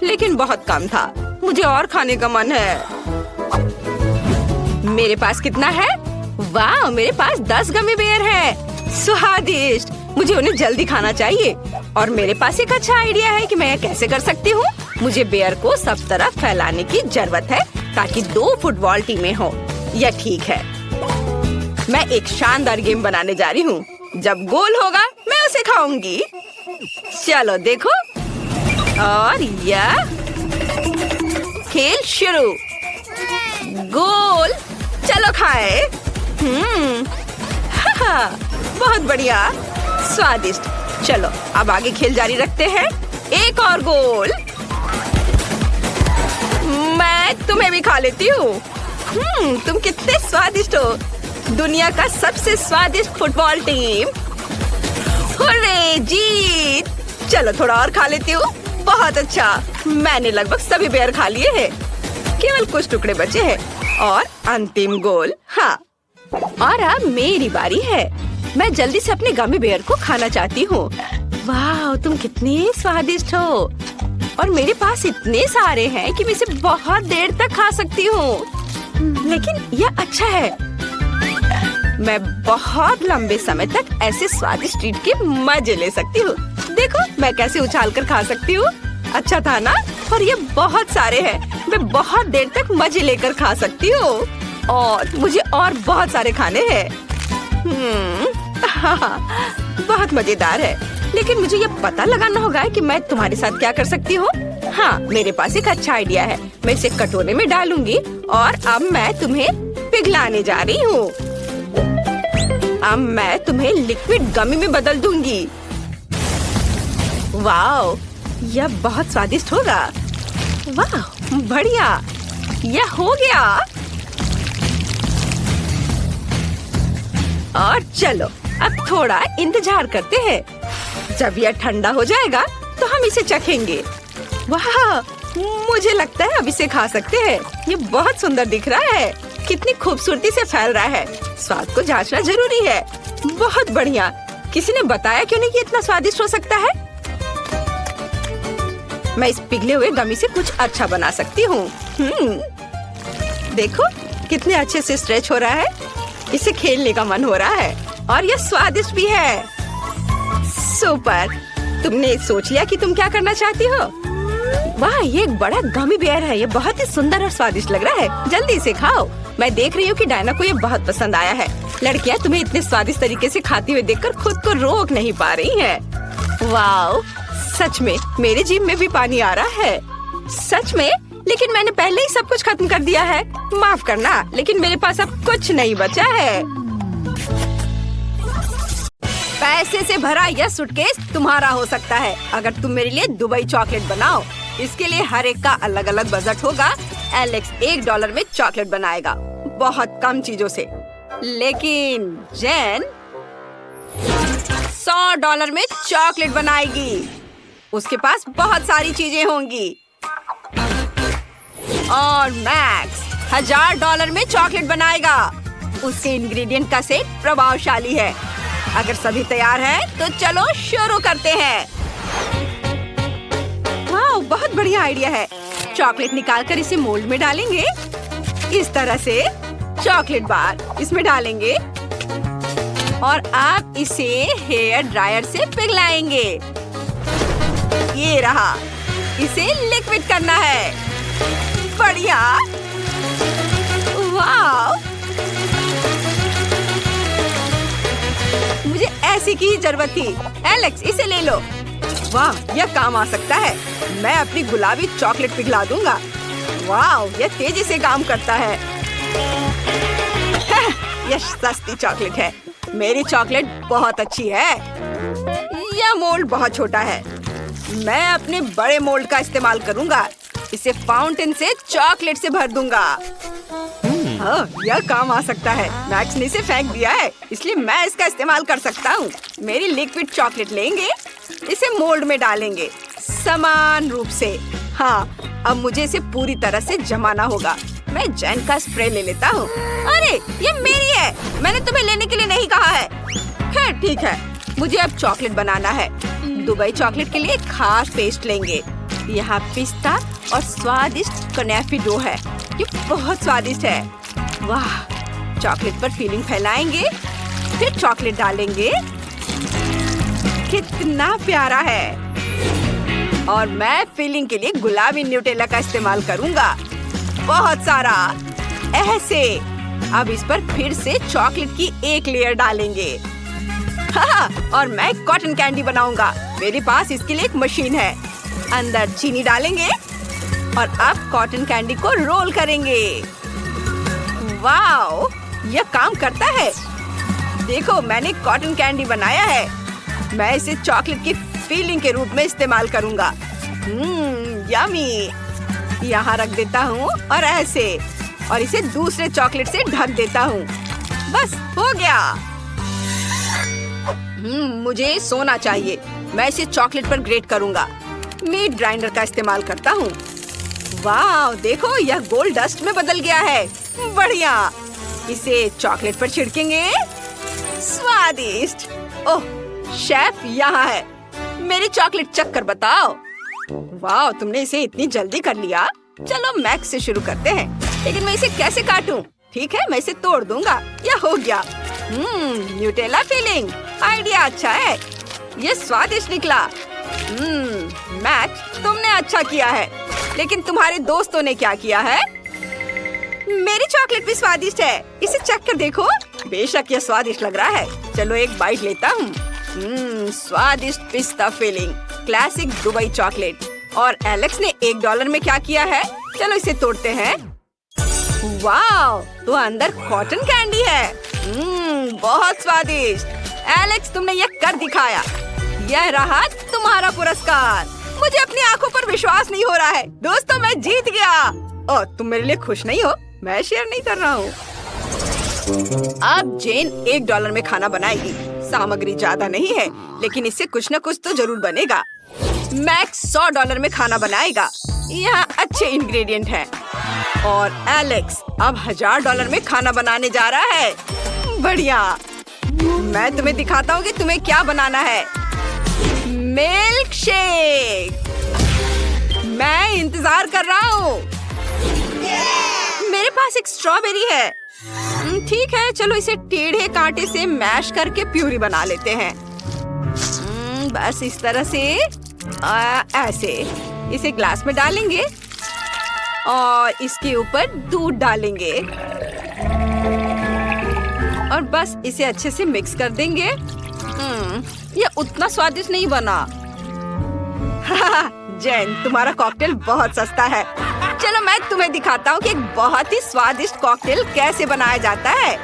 लेकिन बहुत कम था। मुझे और खाने का मन है। मेरे पास कितना है? वाह, मेरे पास 10 गमी बेयर है। स्वादिष्ट। मुझे उन्हें जल्दी खाना चाहिए। और मेरे पास एक अच्छा आइडिया है कि मैं यह कैसे कर सकती हूँ। मुझे बेयर को सब तरफ फैलाने की जरूरत है ताकि 2 फुटबॉल टीमें हो। यह ठीक है। मैं एक शानदार गेम बनाने जा रही हूँ। जब गोल होगा मैं उसे खाऊंगी। चलो देखो। और यह खेल शुरू। गोल। चलो खाए। बहुत बढ़िया, स्वादिष्ट। चलो अब आगे खेल जारी रखते हैं। एक और गोल। मैं तुम्हें भी खा लेती हूँ। तुम कितने स्वादिष्ट हो। दुनिया का सबसे स्वादिष्ट फुटबॉल टीम। हुर्रे, जीत। चलो थोड़ा और खा लेती हूँ। बहुत अच्छा। मैंने लगभग सभी बेयर खा लिए हैं। केवल कुछ टुकड़े बचे हैं। और अंतिम गोल। हाँ, और अब मेरी बारी है। मैं जल्दी से अपने गमी बेयर को खाना चाहती हूँ। वाह, तुम कितने स्वादिष्ट हो। और मेरे पास इतने सारे हैं कि मैं इसे बहुत देर तक खा सकती हूँ। लेकिन यह अच्छा है। मैं बहुत लंबे समय तक ऐसे स्वादिष्ट ट्रीट के मजे ले सकती हूँ। देखो मैं कैसे उछाल कर खा सकती हूँ। अच्छा था ना? और ये बहुत सारे हैं। मैं बहुत देर तक मजे लेकर खा सकती हूँ। और मुझे और बहुत सारे खाने हैं। बहुत मजेदार है। लेकिन मुझे ये पता लगाना होगा कि मैं तुम्हारे साथ क्या कर सकती हूँ। हाँ, मेरे पास एक अच्छा आइडिया है। मैं इसे कटोरे में डालूंगी और अब मैं तुम्हें पिघलाने जा रही हूँ। अब मैं तुम्हें लिक्विड गमी में बदल दूंगी। वाह, यह बहुत स्वादिष्ट होगा। वाह, बढ़िया। यह हो गया। और चलो अब थोड़ा इंतजार करते हैं। जब यह ठंडा हो जाएगा तो हम इसे चखेंगे। वाह, मुझे लगता है अब इसे खा सकते हैं। ये बहुत सुंदर दिख रहा है। कितनी खूबसूरती से फैल रहा है। स्वाद को जांचना जरूरी है। बहुत बढ़िया। किसी ने बताया क्यों नहीं कि इतना स्वादिष्ट हो सकता है? मैं इस पिघले हुए गमी से कुछ अच्छा बना सकती हूँ। देखो कितने अच्छे से स्ट्रेच हो रहा है। इसे खेलने का मन हो रहा है। और यह स्वादिष्ट भी है। सुपर। तुमने सोच लिया कि तुम क्या करना चाहती हो? वाह, ये एक बड़ा गमी बेयर है। ये बहुत ही सुंदर और स्वादिष्ट लग रहा है। जल्दी इसे खाओ। मैं देख रही हूँ कि डायना को ये बहुत पसंद आया है। लड़कियाँ तुम्हें इतने स्वादिष्ट तरीके से खाती हुए देखकर खुद को रोक नहीं पा रही हैं। वाह, सच में मेरे जीभ में भी पानी आ रहा है। सच में? लेकिन मैंने पहले ही सब कुछ खत्म कर दिया है। माफ करना, लेकिन मेरे पास अब कुछ नहीं बचा है। पैसे से भरा यह सूटकेस तुम्हारा हो सकता है अगर तुम मेरे लिए दुबई चॉकलेट बनाओ। इसके लिए हर एक का अलग अलग बजट होगा। एलेक्स $1 में चॉकलेट बनाएगा, बहुत कम चीजों से। लेकिन जेन $100 में चॉकलेट बनाएगी। उसके पास बहुत सारी चीजें होंगी। और मैक्स $1000 में चॉकलेट बनाएगा। उसके इंग्रेडिएंट का सेट प्रभावशाली है। अगर सभी तैयार हैं, तो चलो शुरू करते हैं। वाह, बहुत बढ़िया आइडिया है। चॉकलेट निकालकर इसे मोल्ड में डालेंगे। इस तरह से चॉकलेट बार इसमें डालेंगे और आप इसे हेयर ड्रायर से पिघलाएंगे। ये रहा। इसे लिक्विड करना है। बढ़िया। वाह, मुझे ऐसी की जरूरत थी। एलेक्स, इसे ले लो। वाह, यह काम आ सकता है। मैं अपनी गुलाबी चॉकलेट पिघला दूंगा। वाह, यह तेजी से काम करता है। यह सस्ती चॉकलेट है। मेरी चॉकलेट बहुत अच्छी है। यह मोल्ड बहुत छोटा है। मैं अपने बड़े मोल्ड का इस्तेमाल करूंगा। इसे फाउंटेन से चॉकलेट से भर दूंगा। हाँ, यह काम आ सकता है। मैक्स ने इसे फेंक दिया है, इसलिए मैं इसका इस्तेमाल कर सकता हूँ। मेरी लिक्विड चॉकलेट लेंगे, इसे मोल्ड में डालेंगे समान रूप से। हाँ, अब मुझे इसे पूरी तरह से जमाना होगा। मैं जेन का स्प्रे ले लेता हूँ। अरे, ये मेरी है। मैंने तुम्हें लेने के लिए नहीं कहा है। खैर, ठीक है। मुझे अब चॉकलेट बनाना है। दुबई चॉकलेट के लिए खास पेस्ट लेंगे। यहाँ पिस्ता और स्वादिष्ट कनेफी डो है। ये बहुत स्वादिष्ट है। वाह, चॉकलेट पर फीलिंग फैलाएंगे, फिर चॉकलेट डालेंगे। कितना प्यारा है। और मैं फीलिंग के लिए गुलाबी न्यूटेला का इस्तेमाल करूंगा। बहुत सारा। ऐसे। अब इस पर फिर से चॉकलेट की एक लेयर डालेंगे। और मैं कॉटन कैंडी बनाऊंगा। मेरे पास इसके लिए एक मशीन है। अंदर चीनी डालेंगे और अब कॉटन कैंडी को रोल करेंगे। वाओ, यह काम करता है। देखो, मैंने कॉटन कैंडी बनाया है। मैं इसे चॉकलेट की फीलिंग के रूप में इस्तेमाल करूंगा। यमी। यहाँ रख देता हूँ और ऐसे, और इसे दूसरे चॉकलेट से ढक देता हूँ। बस हो गया। मुझे सोना चाहिए। मैं इसे चॉकलेट पर ग्रेट करूंगा। मीट ग्राइंडर का इस्तेमाल करता हूँ। वाह, देखो, यह गोल्ड डस्ट में बदल गया है। बढ़िया। इसे चॉकलेट पर छिड़केंगे। स्वादिष्ट। ओह, शेफ यहाँ है। मेरी चॉकलेट चख कर बताओ। वाह, तुमने इसे इतनी जल्दी कर लिया। चलो मैक्स से शुरू करते हैं। लेकिन मैं इसे कैसे काटूं? ठीक है, मैं इसे तोड़ दूंगा। यह हो गया। Nutella feeling. आइडिया अच्छा है। ये स्वादिष्ट निकला। मैक्स, तुमने अच्छा किया है। लेकिन तुम्हारे दोस्तों ने क्या किया है? मेरी चॉकलेट भी स्वादिष्ट है। इसे चख कर देखो। बेशक यह स्वादिष्ट लग रहा है। चलो एक बाइट लेता हूँ। स्वादिष्ट पिस्ता फीलिंग, क्लासिक दुबई चॉकलेट। और एलेक्स ने $1 में क्या किया है? चलो इसे तोड़ते हैं। वाह, तो अंदर कॉटन कैंडी है। बहुत स्वादिष्ट। एलेक्स, तुमने यह कर दिखाया। यह रहा तुम्हारा पुरस्कार। मुझे अपनी आंखों पर विश्वास नहीं हो रहा है। दोस्तों, मैं जीत गया। ओह, तुम मेरे लिए खुश नहीं हो? मैं शेयर नहीं कर रहा हूँ। अब जेन $1 में खाना बनाएगी। सामग्री ज्यादा नहीं है, लेकिन इससे कुछ न कुछ तो जरूर बनेगा। मैक्स $100 में खाना बनाएगा। यहाँ अच्छे इंग्रेडिएंट हैं। और एलेक्स अब $1000 में खाना बनाने जा रहा है। बढ़िया। मैं तुम्हें दिखाता हूँ कि तुम्हें क्या बनाना है। Milk shake. मैं इंतजार कर रहा हूँ। मेरे पास एक स्ट्रॉबेरी है। ठीक है, चलो इसे टेढ़े कांटे से मैश करके प्यूरी बना लेते हैं। बस इस तरह से। ऐसे। इसे ग्लास में डालेंगे और इसके ऊपर दूध डालेंगे और बस इसे अच्छे से मिक्स कर देंगे। यह उतना स्वादिष्ट नहीं बना। जेन, तुम्हारा कॉकटेल बहुत सस्ता है। चलो मैं तुम्हें दिखाता हूँ कि एक बहुत ही स्वादिष्ट कॉकटेल कैसे बनाया जाता है।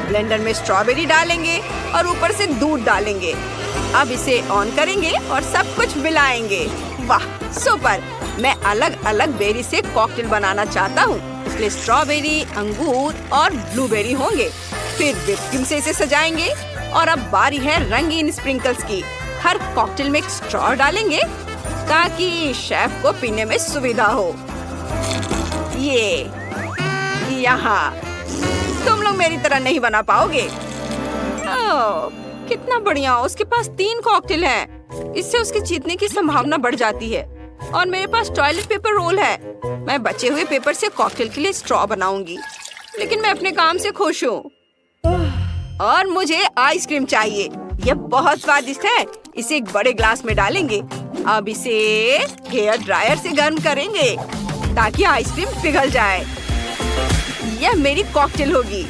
ब्लेंडर में स्ट्रॉबेरी डालेंगे और ऊपर से दूध डालेंगे। अब इसे ऑन करेंगे और सब कुछ मिलाएंगे। वाह, सुपर। मैं अलग अलग बेरी से कॉकटेल बनाना चाहता हूँ, इसलिए स्ट्रॉबेरी, अंगूर और ब्लूबेरी होंगे। फिर व्हिप क्रीम से इसे सजाएंगे और अब बारी है रंगीन स्प्रिंकल्स की। हर कॉकटेल में एक स्ट्रॉ डालेंगे ताकि शेफ को पीने में सुविधा हो। ये यहाँ तुम लोग मेरी तरह नहीं बना पाओगे। ओह, कितना बढ़िया, उसके पास 3 कॉकटेल हैं। इससे उसके जीतने की संभावना बढ़ जाती है। और मेरे पास टॉयलेट पेपर रोल है। मैं बचे हुए पेपर से कॉकटेल के लिए स्ट्रॉ बनाऊंगी, लेकिन मैं अपने काम से खुश हूँ। और मुझे आइसक्रीम चाहिए। यह बहुत स्वादिष्ट है। इसे एक बड़े ग्लास में डालेंगे। अब इसे हेयर ड्रायर से गर्म करेंगे ताकि आइसक्रीम पिघल जाए। यह मेरी कॉकटेल होगी।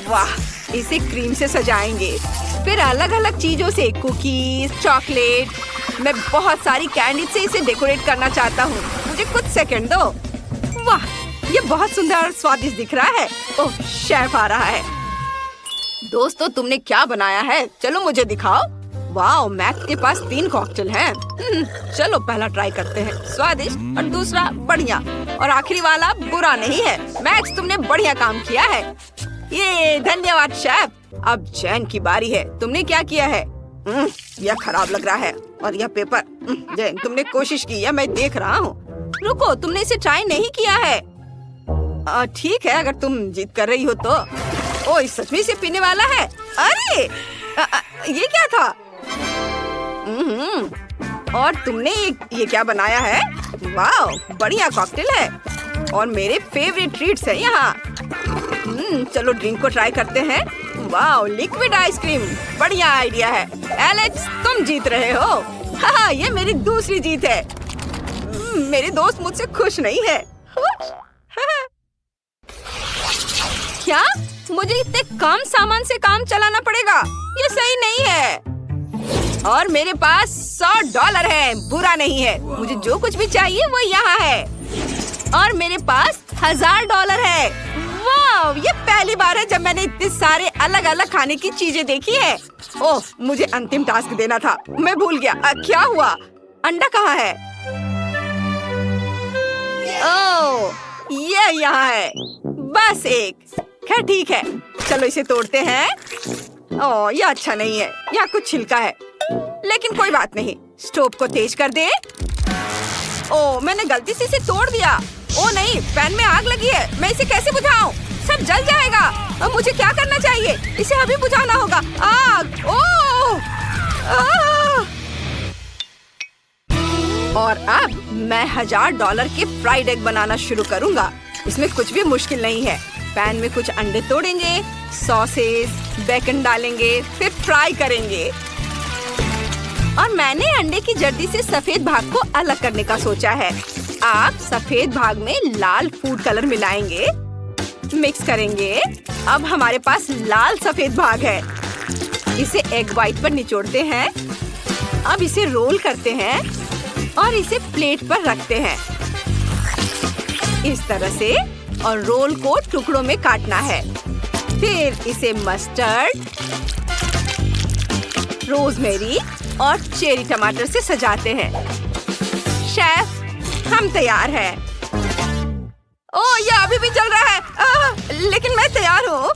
वाह, इसे क्रीम से सजाएंगे, फिर अलग अलग चीजों से, कुकीज, चॉकलेट। मैं बहुत सारी कैंडी से इसे डेकोरेट करना चाहता हूँ। मुझे कुछ सेकंड दो। वाह, ये बहुत सुंदर और स्वादिष्ट दिख रहा है। ओह, शेफ आ रहा है। दोस्तों, तुमने क्या बनाया है? चलो मुझे दिखाओ। वाह, मैक्स के पास 3 कॉकटेल हैं। चलो पहला ट्राई करते हैं। स्वादिष्ट और दूसरा बढ़िया और आखिरी वाला बुरा नहीं है। मैक्स, तुमने बढ़िया काम किया है। ये धन्यवाद शेफ। अब जैन की बारी है। तुमने क्या किया है? यह खराब लग रहा है। और यह पेपर। जैन, तुमने कोशिश की है, मैं देख रहा हूँ। रुको, तुमने इसे ट्राई नहीं किया है। ठीक है, अगर तुम जिद कर रही हो तो। ओह, सच में इसे पीने वाला है। अरे ये क्या था? और तुमने ये क्या बनाया है? वाह, बढ़िया कॉकटेल है और मेरे फेवरेट ट्रीट्स है यहाँ। चलो ड्रिंक को ट्राई करते हैं। वाह, लिक्विड आइसक्रीम, बढ़िया आइडिया है। एलेक्स, तुम जीत रहे हो। हाँ, ये मेरी दूसरी जीत है। मेरे दोस्त मुझसे खुश नहीं है। क्या मुझे इतने कम सामान से काम चलाना पड़ेगा? ये सही नहीं है। और मेरे पास $100 है। बुरा नहीं है। मुझे जो कुछ भी चाहिए वो यहाँ है। और मेरे पास $1000 है। वाह, ये पहली बार है जब मैंने इतने सारे अलग अलग खाने की चीजें देखी है। ओह, मुझे अंतिम टास्क देना था, मैं भूल गया। क्या हुआ? अंडा कहाँ है? ओह, ये यहाँ है। बस एक। खैर ठीक है, चलो इसे तोड़ते हैं। ओह, ये अच्छा नहीं है। यहाँ कुछ छिलका है, लेकिन कोई बात नहीं। स्टोव को तेज कर दे। ओह, मैंने गलती से इसे तोड़ दिया। ओह नहीं, पैन में आग लगी है। मैं इसे कैसे बुझाऊं? सब जल जाएगा। अब मुझे क्या करना चाहिए? इसे अभी बुझाना होगा। आग! ओह! और अब मैं $1000 के फ्राइड एग बनाना शुरू करूंगा। इसमें कुछ भी मुश्किल नहीं है। पैन में कुछ अंडे तोड़ेंगे, सॉसेस, बेकन डालेंगे, फिर फ्राई करेंगे। और मैंने अंडे की जर्दी से सफेद भाग को अलग करने का सोचा है। आप सफेद भाग में लाल फूड कलर मिलाएंगे, मिक्स करेंगे। अब हमारे पास लाल सफेद भाग है। इसे एग व्हाइट पर निचोड़ते हैं। अब इसे रोल करते हैं और इसे प्लेट पर रखते हैं इस तरह से। और रोल को टुकड़ों में काटना है। फिर इसे मस्टर्ड, रोजमेरी और चेरी टमाटर से सजाते हैं। शेफ, हम तैयार हैं। ओह, ये अभी भी चल रहा है। लेकिन मैं तैयार हूँ।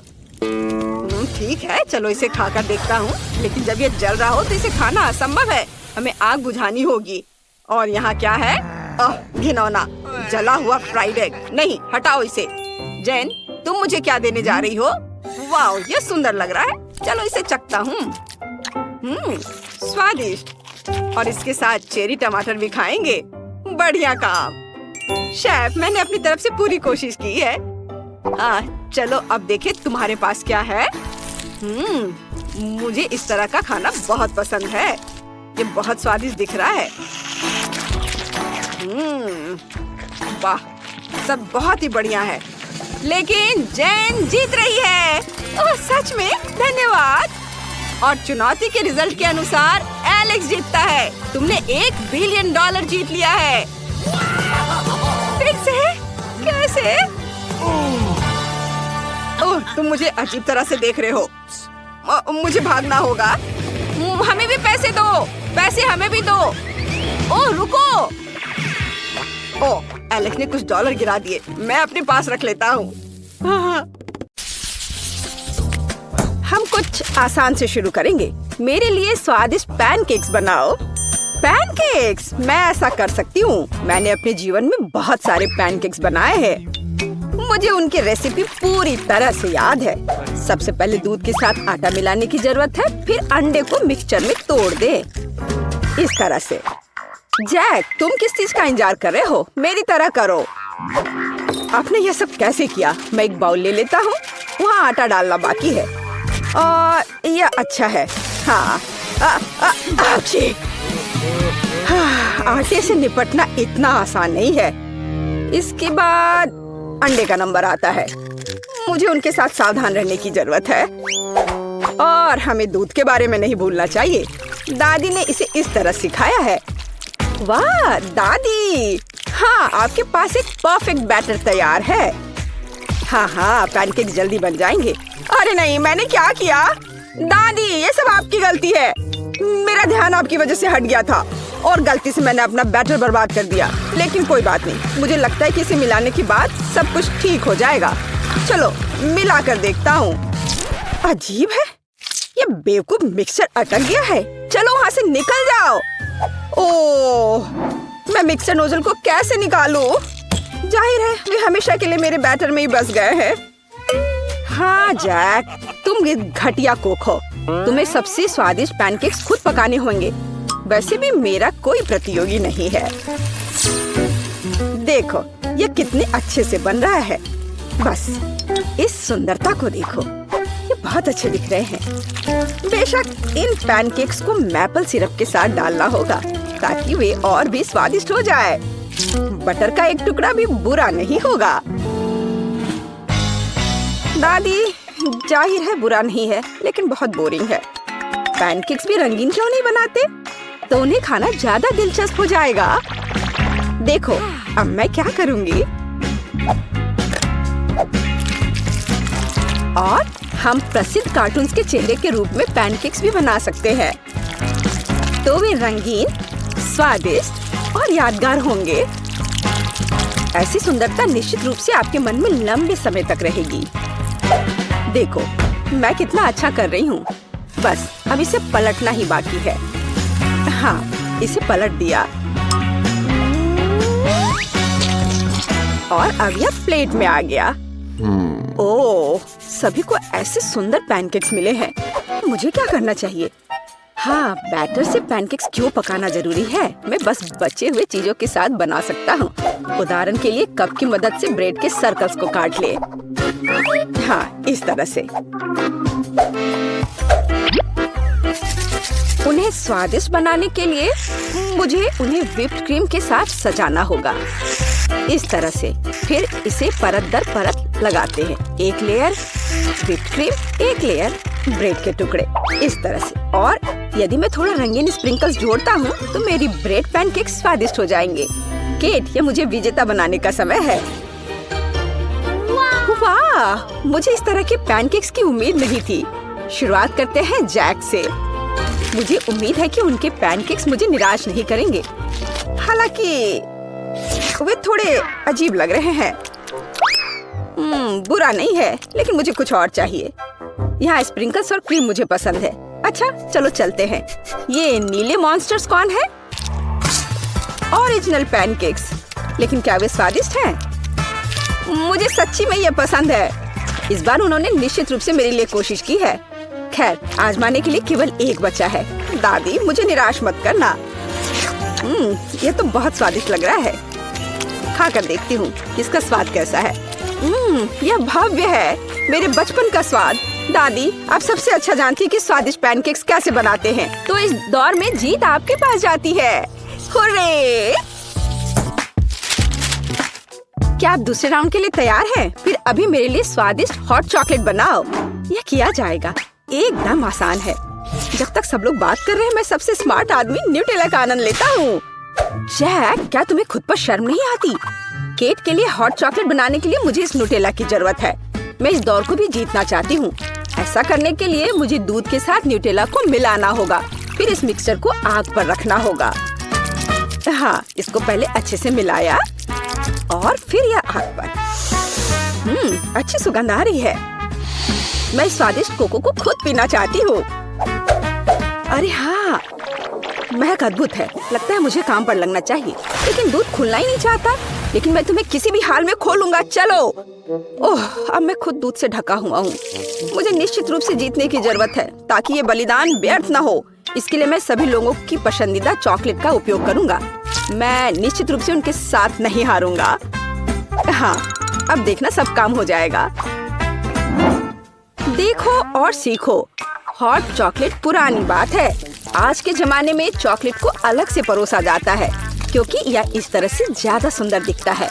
ठीक है, चलो इसे खाकर देखता हूँ। लेकिन जब ये जल रहा हो तो इसे खाना असंभव है। हमें आग बुझानी होगी। और यहाँ क्या है? घिनौना जला हुआ फ्राइड एग। नहीं, हटाओ इसे। जैन, तुम मुझे क्या देने जा रही हो? वाह, ये सुंदर लग रहा है। चलो इसे चखता हूँ। स्वादिष्ट। और इसके साथ चेरी टमाटर भी खाएंगे। बढ़िया काम शेफ, मैंने अपनी तरफ से पूरी कोशिश की है। चलो अब देखें तुम्हारे पास क्या है। मुझे इस तरह का खाना बहुत पसंद है। ये बहुत स्वादिष्ट दिख रहा है। वाह, सब बहुत ही बढ़िया है। लेकिन जैन जीत रही है। ओह, सच में? धन्यवाद। और चुनौती के रिजल्ट के अनुसार एलेक्स जीतता है। तुमने $1 बिलियन जीत लिया है। फिर से? कैसे? ओह, तुम मुझे अजीब तरह से देख रहे हो। मुझे भागना होगा। हमें भी पैसे दो। पैसे हमें भी दो। ओह, रुको। ओह, एलेक्स ने कुछ डॉलर गिरा दिए। मैं अपने पास रख लेता हूँ। हम कुछ आसान से शुरू करेंगे। मेरे लिए स्वादिष्ट पैनकेक्स बनाओ। पैनकेक्स? मैं ऐसा कर सकती हूँ। मैंने अपने जीवन में बहुत सारे पैनकेक्स बनाए हैं। मुझे उनकी रेसिपी पूरी तरह से याद है। सबसे पहले दूध के साथ आटा मिलाने की जरूरत है, फिर अंडे को मिक्सचर में तोड़ दे इस तरह से। जैक, तुम किस चीज का इंतजार कर रहे हो? मेरी तरह करो। आपने यह सब कैसे किया? मैं एक बाउल ले लेता हूँ। वहाँ आटा डालना बाकी है और यह अच्छा है। हाँ, आटे से निपटना इतना आसान नहीं है। इसके बाद अंडे का नंबर आता है। मुझे उनके साथ सावधान रहने की जरूरत है और हमें दूध के बारे में नहीं भूलना चाहिए। दादी ने इसे इस तरह सिखाया है। वाह दादी! हाँ, आपके पास एक परफेक्ट बैटर तैयार है। हाँ, पैनकेक जल्दी बन जाएंगे। अरे नहीं, मैंने क्या किया? दादी, ये सब आपकी गलती है। मेरा ध्यान आपकी वजह से हट गया था और गलती से मैंने अपना बैटर बर्बाद कर दिया। लेकिन कोई बात नहीं, मुझे लगता है कि इसे मिलाने के बाद सब कुछ ठीक हो जाएगा। चलो मिला कर देखता हूँ। अजीब है, ये बेवकूफ मिक्सचर अटक गया है। चलो वहाँ से निकल जाओ। ओह, मैं मिक्सचर नोजल को कैसे निकालूं? जाहिर है वे हमेशा के लिए मेरे बैटर में ही बस गए हैं। हाँ जैक, तुम ये घटिया कोक हो। तुम्हें सबसे स्वादिष्ट पैनकेक्स खुद पकाने होंगे। वैसे भी मेरा कोई प्रतियोगी नहीं है। देखो ये कितने अच्छे से बन रहा है। बस इस सुंदरता को देखो, ये बहुत अच्छे दिख रहे हैं। बेशक इन पैनकेक्स को मैपल सिरप के साथ डालना होगा ताकि वे और भी स्वादिष्ट हो जाए। बटर का एक टुकड़ा भी बुरा नहीं होगा। दादी, जाहिर है बुरा नहीं है, लेकिन बहुत बोरिंग है। पैनकेक्स भी रंगीन क्यों नहीं बनाते? तो उन्हें खाना ज्यादा दिलचस्प हो जाएगा। देखो अब मैं क्या करूंगी। और हम प्रसिद्ध कार्टून्स के चेहरे के रूप में पैनकेक्स भी बना सकते हैं। तो वे रंगीन, स्वादिष्ट और यादगार होंगे। ऐसी सुंदरता निश्चित रूप से आपके मन में लंबे समय तक रहेगी। देखो मैं कितना अच्छा कर रही हूँ। बस अब इसे पलटना ही बाकी है। हाँ, इसे पलट दिया और अब यह प्लेट में आ गया। ओह, सभी को ऐसे सुंदर पैनकेक्स मिले हैं। मुझे क्या करना चाहिए? हाँ, बैटर से पैनकेक्स क्यों पकाना जरूरी है? मैं बस बचे हुए चीजों के साथ बना सकता हूँ। उदाहरण के लिए कप की मदद से ब्रेड के सर्कल्स को काट ले। हाँ, इस तरह से। उन्हें स्वादिष्ट बनाने के लिए मुझे उन्हें व्हिप्ड क्रीम के साथ सजाना होगा। इस तरह से। फिर इसे परत दर परत लगाते हैं। एक लेयर व्हिप्ड क्रीम, एक लेयर ब्रेड के टुकड़े, इस तरह से। और यदि मैं थोड़ा रंगीन स्प्रिंकल्स जोड़ता हूँ तो मेरी ब्रेड पैनकेक्स स्वादिष्ट हो जाएंगे। केट, ये मुझे विजेता बनाने का समय है। वाह, मुझे इस तरह के पैनकेक्स की उम्मीद नहीं थी। शुरुआत करते हैं जैक से। मुझे उम्मीद है कि उनके पैनकेक्स मुझे निराश नहीं करेंगे। हालांकि वे थोड़े अजीब लग रहे हैं। बुरा नहीं है, लेकिन मुझे कुछ और चाहिए। यहाँ स्प्रिंकल्स और क्रीम मुझे पसंद है। अच्छा, चलो चलते हैं। ये नीले मॉन्स्टर्स कौन है? Original pancakes. लेकिन क्या वे स्वादिष्ट हैं? मुझे सच्ची में ये पसंद है। इस बार उन्होंने निश्चित रूप से मेरे लिए कोशिश की है। खैर, आजमाने के लिए केवल एक बचा है। दादी, मुझे निराश मत करना। ये तो बहुत स्वादिष्ट लग रहा है। खा कर देखती हूँ इसका स्वाद कैसा है। यह भव्य है, मेरे बचपन का स्वाद। दादी, आप सबसे अच्छा जानती हैं कि स्वादिष्ट पैनकेक्स कैसे बनाते हैं। तो इस दौर में जीत आपके पास जाती है। हुर्रे! क्या आप दूसरे राउंड के लिए तैयार हैं? फिर अभी मेरे लिए स्वादिष्ट हॉट चॉकलेट बनाओ। यह किया जाएगा, एकदम आसान है। जब तक सब लोग बात कर रहे हैं, मैं सबसे स्मार्ट आदमी न्यूटेला का आनंद लेता हूँ। जैक, क्या तुम्हें खुद पर शर्म नहीं आती? केट के लिए हॉट चॉकलेट बनाने के लिए मुझे इस न्यूटेला की जरूरत है। मैं इस दौर को भी जीतना चाहती हूँ। ऐसा करने के लिए मुझे दूध के साथ न्यूटेला को मिलाना होगा। फिर इस मिक्सचर को आग पर रखना होगा। हाँ, इसको पहले अच्छे से मिलाया और फिर यह आग पर। अच्छी सुगंध आ रही है। मैं इस स्वादिष्ट कोको को खुद पीना चाहती हूँ। अरे हाँ, महक अद्भुत है। लगता है मुझे काम पर लगना चाहिए, लेकिन दूध खुलना ही नहीं चाहता। लेकिन मैं तुम्हें किसी भी हाल में खोलूंगा। चलो। ओह, अब मैं खुद दूध से ढका हुआ हूँ। मुझे निश्चित रूप से जीतने की जरूरत है ताकि ये बलिदान व्यर्थ न हो। इसके लिए मैं सभी लोगों की पसंदीदा चॉकलेट का उपयोग करूंगा। मैं निश्चित रूप से उनके साथ नहीं हारूंगा। हाँ, अब देखना सब काम हो जाएगा। देखो और सीखो। हॉट चॉकलेट पुरानी बात है। आज के जमाने में चॉकलेट को अलग से परोसा जाता है क्योंकि यह इस तरह से ज्यादा सुंदर दिखता है।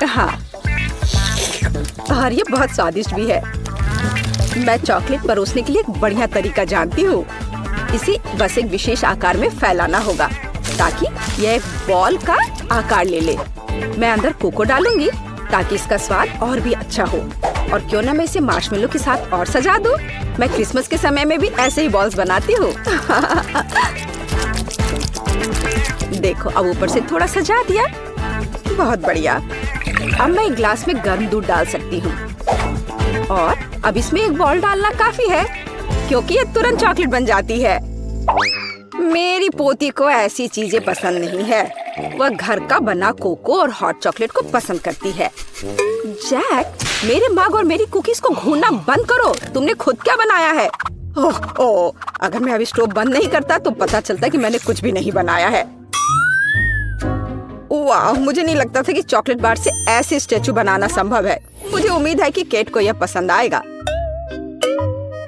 हाँ, और ये बहुत स्वादिष्ट भी है। मैं चॉकलेट परोसने के लिए एक बढ़िया तरीका जानती हूँ। इसे बस एक विशेष आकार में फैलाना होगा ताकि यह एक बॉल का आकार ले ले। मैं अंदर कोको डालूंगी ताकि इसका स्वाद और भी अच्छा हो। और क्यों ना मैं इसे मार्शमेलो के साथ और सजा दूं? मैं क्रिसमस के समय में भी ऐसे ही बॉल्स बनाती हूँ। देखो, अब ऊपर से थोड़ा सजा दिया। बहुत बढ़िया। अब मैं एक ग्लास में गर्म दूध डाल सकती हूँ और अब इसमें एक बॉल डालना काफी है क्योंकि ये तुरंत चॉकलेट बन जाती है। मेरी पोती को ऐसी चीजें पसंद नहीं है। वह घर का बना कोको और हॉट चॉकलेट को पसंद करती है। जैक, मेरे मग और मेरी कुकीज को घूरना बंद करो। तुमने खुद क्या बनाया है? ओह, अगर मैं अभी स्टोव बंद नहीं करता तो पता चलता कि मैंने कुछ भी नहीं बनाया है। वाह, मुझे नहीं लगता था कि चॉकलेट बार से ऐसे स्टैचू बनाना संभव है। मुझे उम्मीद है कि केट को यह पसंद आएगा।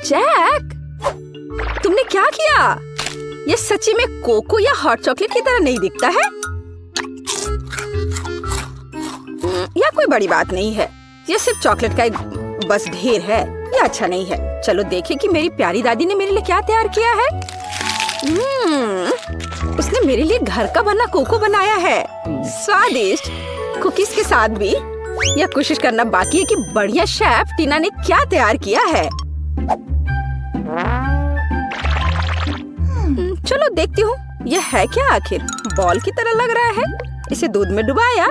जैक, तुमने क्या किया? यह सच्ची में कोको या हॉट चॉकलेट की तरह नहीं दिखता है। यह कोई बड़ी बात नहीं है। यह सिर्फ चॉकलेट का एक बस ढेर है। यह अच्छा नहीं है। चलो देखें कि मेरी प्यारी दादी ने मेरे लिए क्या तैयार किया है। उसने मेरे लिए घर का बना कोको बनाया है। स्वादिष्ट कुकीज के साथ भी। यह कोशिश करना बाकी है कि बढ़िया शेफ टीना ने क्या तैयार किया है। चलो देखती हूँ यह है क्या आखिर। बॉल की तरह लग रहा है। इसे दूध में डुबाया।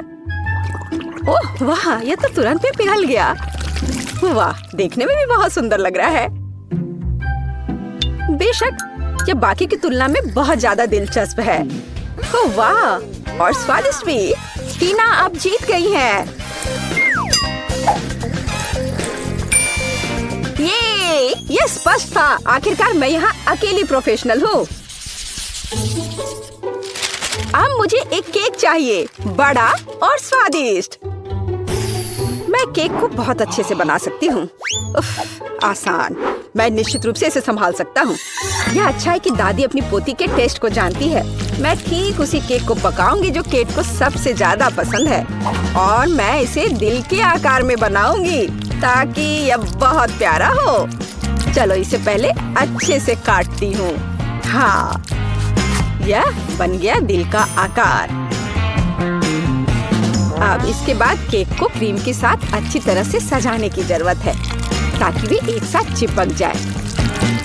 ओह वाह, यह तो तुरंत ही पिघल गया। वाह, देखने में भी बहुत सुंदर लग रहा है। बेशक यह बाकी की तुलना में बहुत ज्यादा दिलचस्प है। ओह वाह, और स्वादिष्ट भी। टीना अब जीत गई है। ये स्पष्ट था। आखिरकार मैं यहाँ अकेली प्रोफेशनल हूँ। अब मुझे एक केक चाहिए, बड़ा और स्वादिष्ट। मैं केक को बहुत अच्छे से बना सकती हूँ। आसान। मैं निश्चित रूप से इसे संभाल सकता हूँ। यह अच्छा है कि दादी अपनी पोती के टेस्ट को जानती है। मैं ठीक उसी केक को पकाऊंगी जो केट को सबसे ज्यादा पसंद है और मैं इसे दिल के आकार में बनाऊंगी ताकि यह बहुत प्यारा हो। चलो इसे पहले अच्छे से काटती हूँ। हाँ, यह बन गया दिल का आकार। अब इसके बाद केक को क्रीम के साथ अच्छी तरह से सजाने की जरूरत है ताकि वे एक साथ चिपक जाए।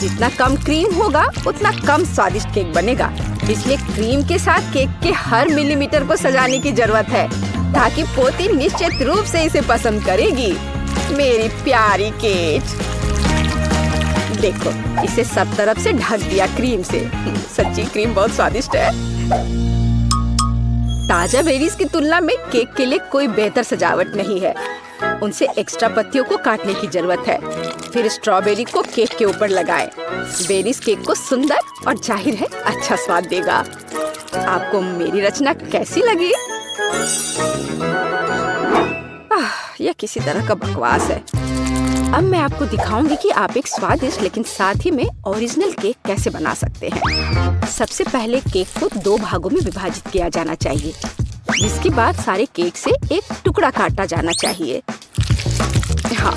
जितना कम क्रीम होगा उतना कम स्वादिष्ट केक बनेगा। इसलिए क्रीम के साथ केक के हर मिलीमीटर को सजाने की जरूरत है ताकि पोती निश्चित रूप से इसे पसंद करेगी। मेरी प्यारी केट, देखो इसे सब तरफ से ढक दिया क्रीम से। सच्ची क्रीम बहुत स्वादिष्ट है। ताजा बेरीज की तुलना में केक के लिए कोई बेहतर सजावट नहीं है। उनसे एक्स्ट्रा पत्तियों को काटने की जरूरत है। फिर स्ट्रॉबेरी को केक के ऊपर लगाएं। बेरीज केक को सुंदर और जाहिर है अच्छा स्वाद देगा। आपको मेरी रचना कैसी लगी? यह किसी तरह का बकवास है। अब मैं आपको दिखाऊंगी कि आप एक स्वादिष्ट लेकिन साथ ही में ओरिजिनल केक कैसे बना सकते हैं। सबसे पहले केक को 2 भागों में विभाजित किया जाना चाहिए, जिसके बाद सारे केक से एक टुकड़ा काटा जाना चाहिए। हाँ,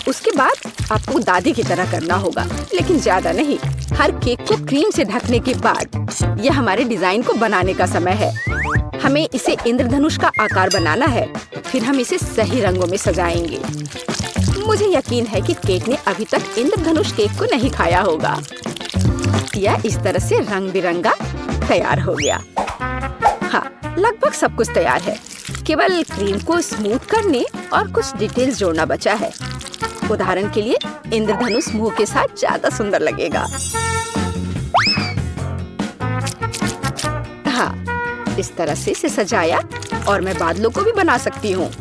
उसके बाद आपको दादी की तरह करना होगा, लेकिन ज्यादा नहीं। हर केक को क्रीम से ढकने के बाद यह हमारे डिजाइन को बनाने का समय है। हमें इसे इंद्रधनुष का आकार बनाना है। फिर हम इसे सही रंगों में सजाएंगे। मुझे यकीन है कि केट ने अभी तक इंद्रधनुष केक को नहीं खाया होगा। यह इस तरह से रंग बिरंगा तैयार हो गया। हाँ, लगभग सब कुछ तैयार है। केवल क्रीम को स्मूथ करने और कुछ डिटेल्स जोड़ना बचा है। उदाहरण के लिए इंद्रधनुष मुंह के साथ ज्यादा सुंदर लगेगा। हाँ, इस तरह से इसे सजाया और मैं बादलों को भी बना सकती हूँ।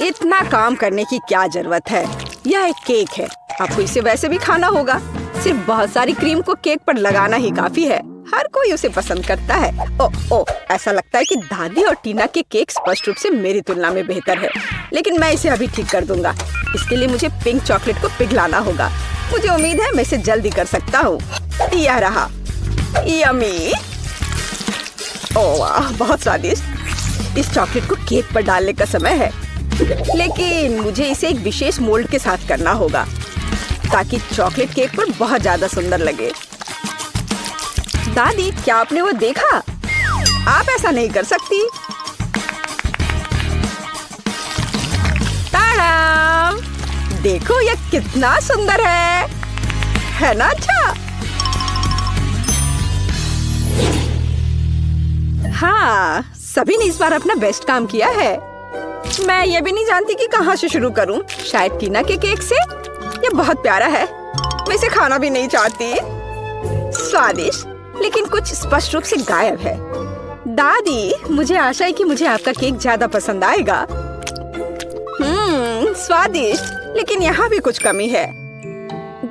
इतना काम करने की क्या जरूरत है? यह एक केक है, आपको इसे वैसे भी खाना होगा। सिर्फ बहुत सारी क्रीम को केक पर लगाना ही काफी है। हर कोई उसे पसंद करता है। ओ, ऐसा लगता है कि दादी और टीना के केक स्पष्ट रूप से मेरी तुलना में बेहतर है, लेकिन मैं इसे अभी ठीक कर दूंगा। इसके लिए मुझे पिंक चॉकलेट को पिघलाना होगा। मुझे उम्मीद है मैं इसे जल्दी कर सकता हूँ। यह रहा, यम्मी। ओह वाह, बहुत स्वादिष्ट। इस चॉकलेट को केक पर डालने का समय है, लेकिन मुझे इसे एक विशेष मोल्ड के साथ करना होगा ताकि चॉकलेट केक पर बहुत ज्यादा सुंदर लगे। दादी, क्या आपने वो देखा? आप ऐसा नहीं कर सकती। ताड़ाम! देखो यह कितना सुंदर है ना? अच्छा, हाँ, सभी ने इस बार अपना बेस्ट काम किया है। मैं ये भी नहीं जानती कि कहाँ से शुरू करूं। शायद टीना के केक से। ये बहुत प्यारा है, मैं इसे खाना भी नहीं चाहती। स्वादिष्ट, लेकिन कुछ स्पष्ट रूप से गायब है। दादी, मुझे आशा है कि मुझे आपका केक ज्यादा पसंद आएगा। स्वादिष्ट, लेकिन यहाँ भी कुछ कमी है।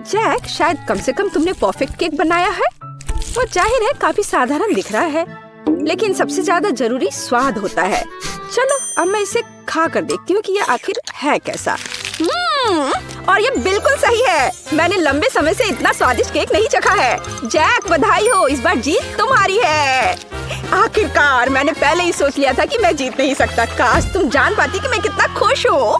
जैक, शायद कम से कम तुमने परफेक्ट केक बनाया है। वो जाहिर है काफी साधारण दिख रहा है, लेकिन सबसे ज्यादा जरूरी स्वाद होता है। चलो अब मैं इसे खा कर देखती हूँ कि ये आखिर है कैसा। और ये बिल्कुल सही है। मैंने लंबे समय से इतना स्वादिष्ट केक नहीं चखा है। जैक, बधाई हो, इस बार जीत तुम्हारी है। आखिरकार, मैंने पहले ही सोच लिया था कि मैं जीत नहीं सकता। काश तुम जान पाती कि मैं कितना खुश हूँ।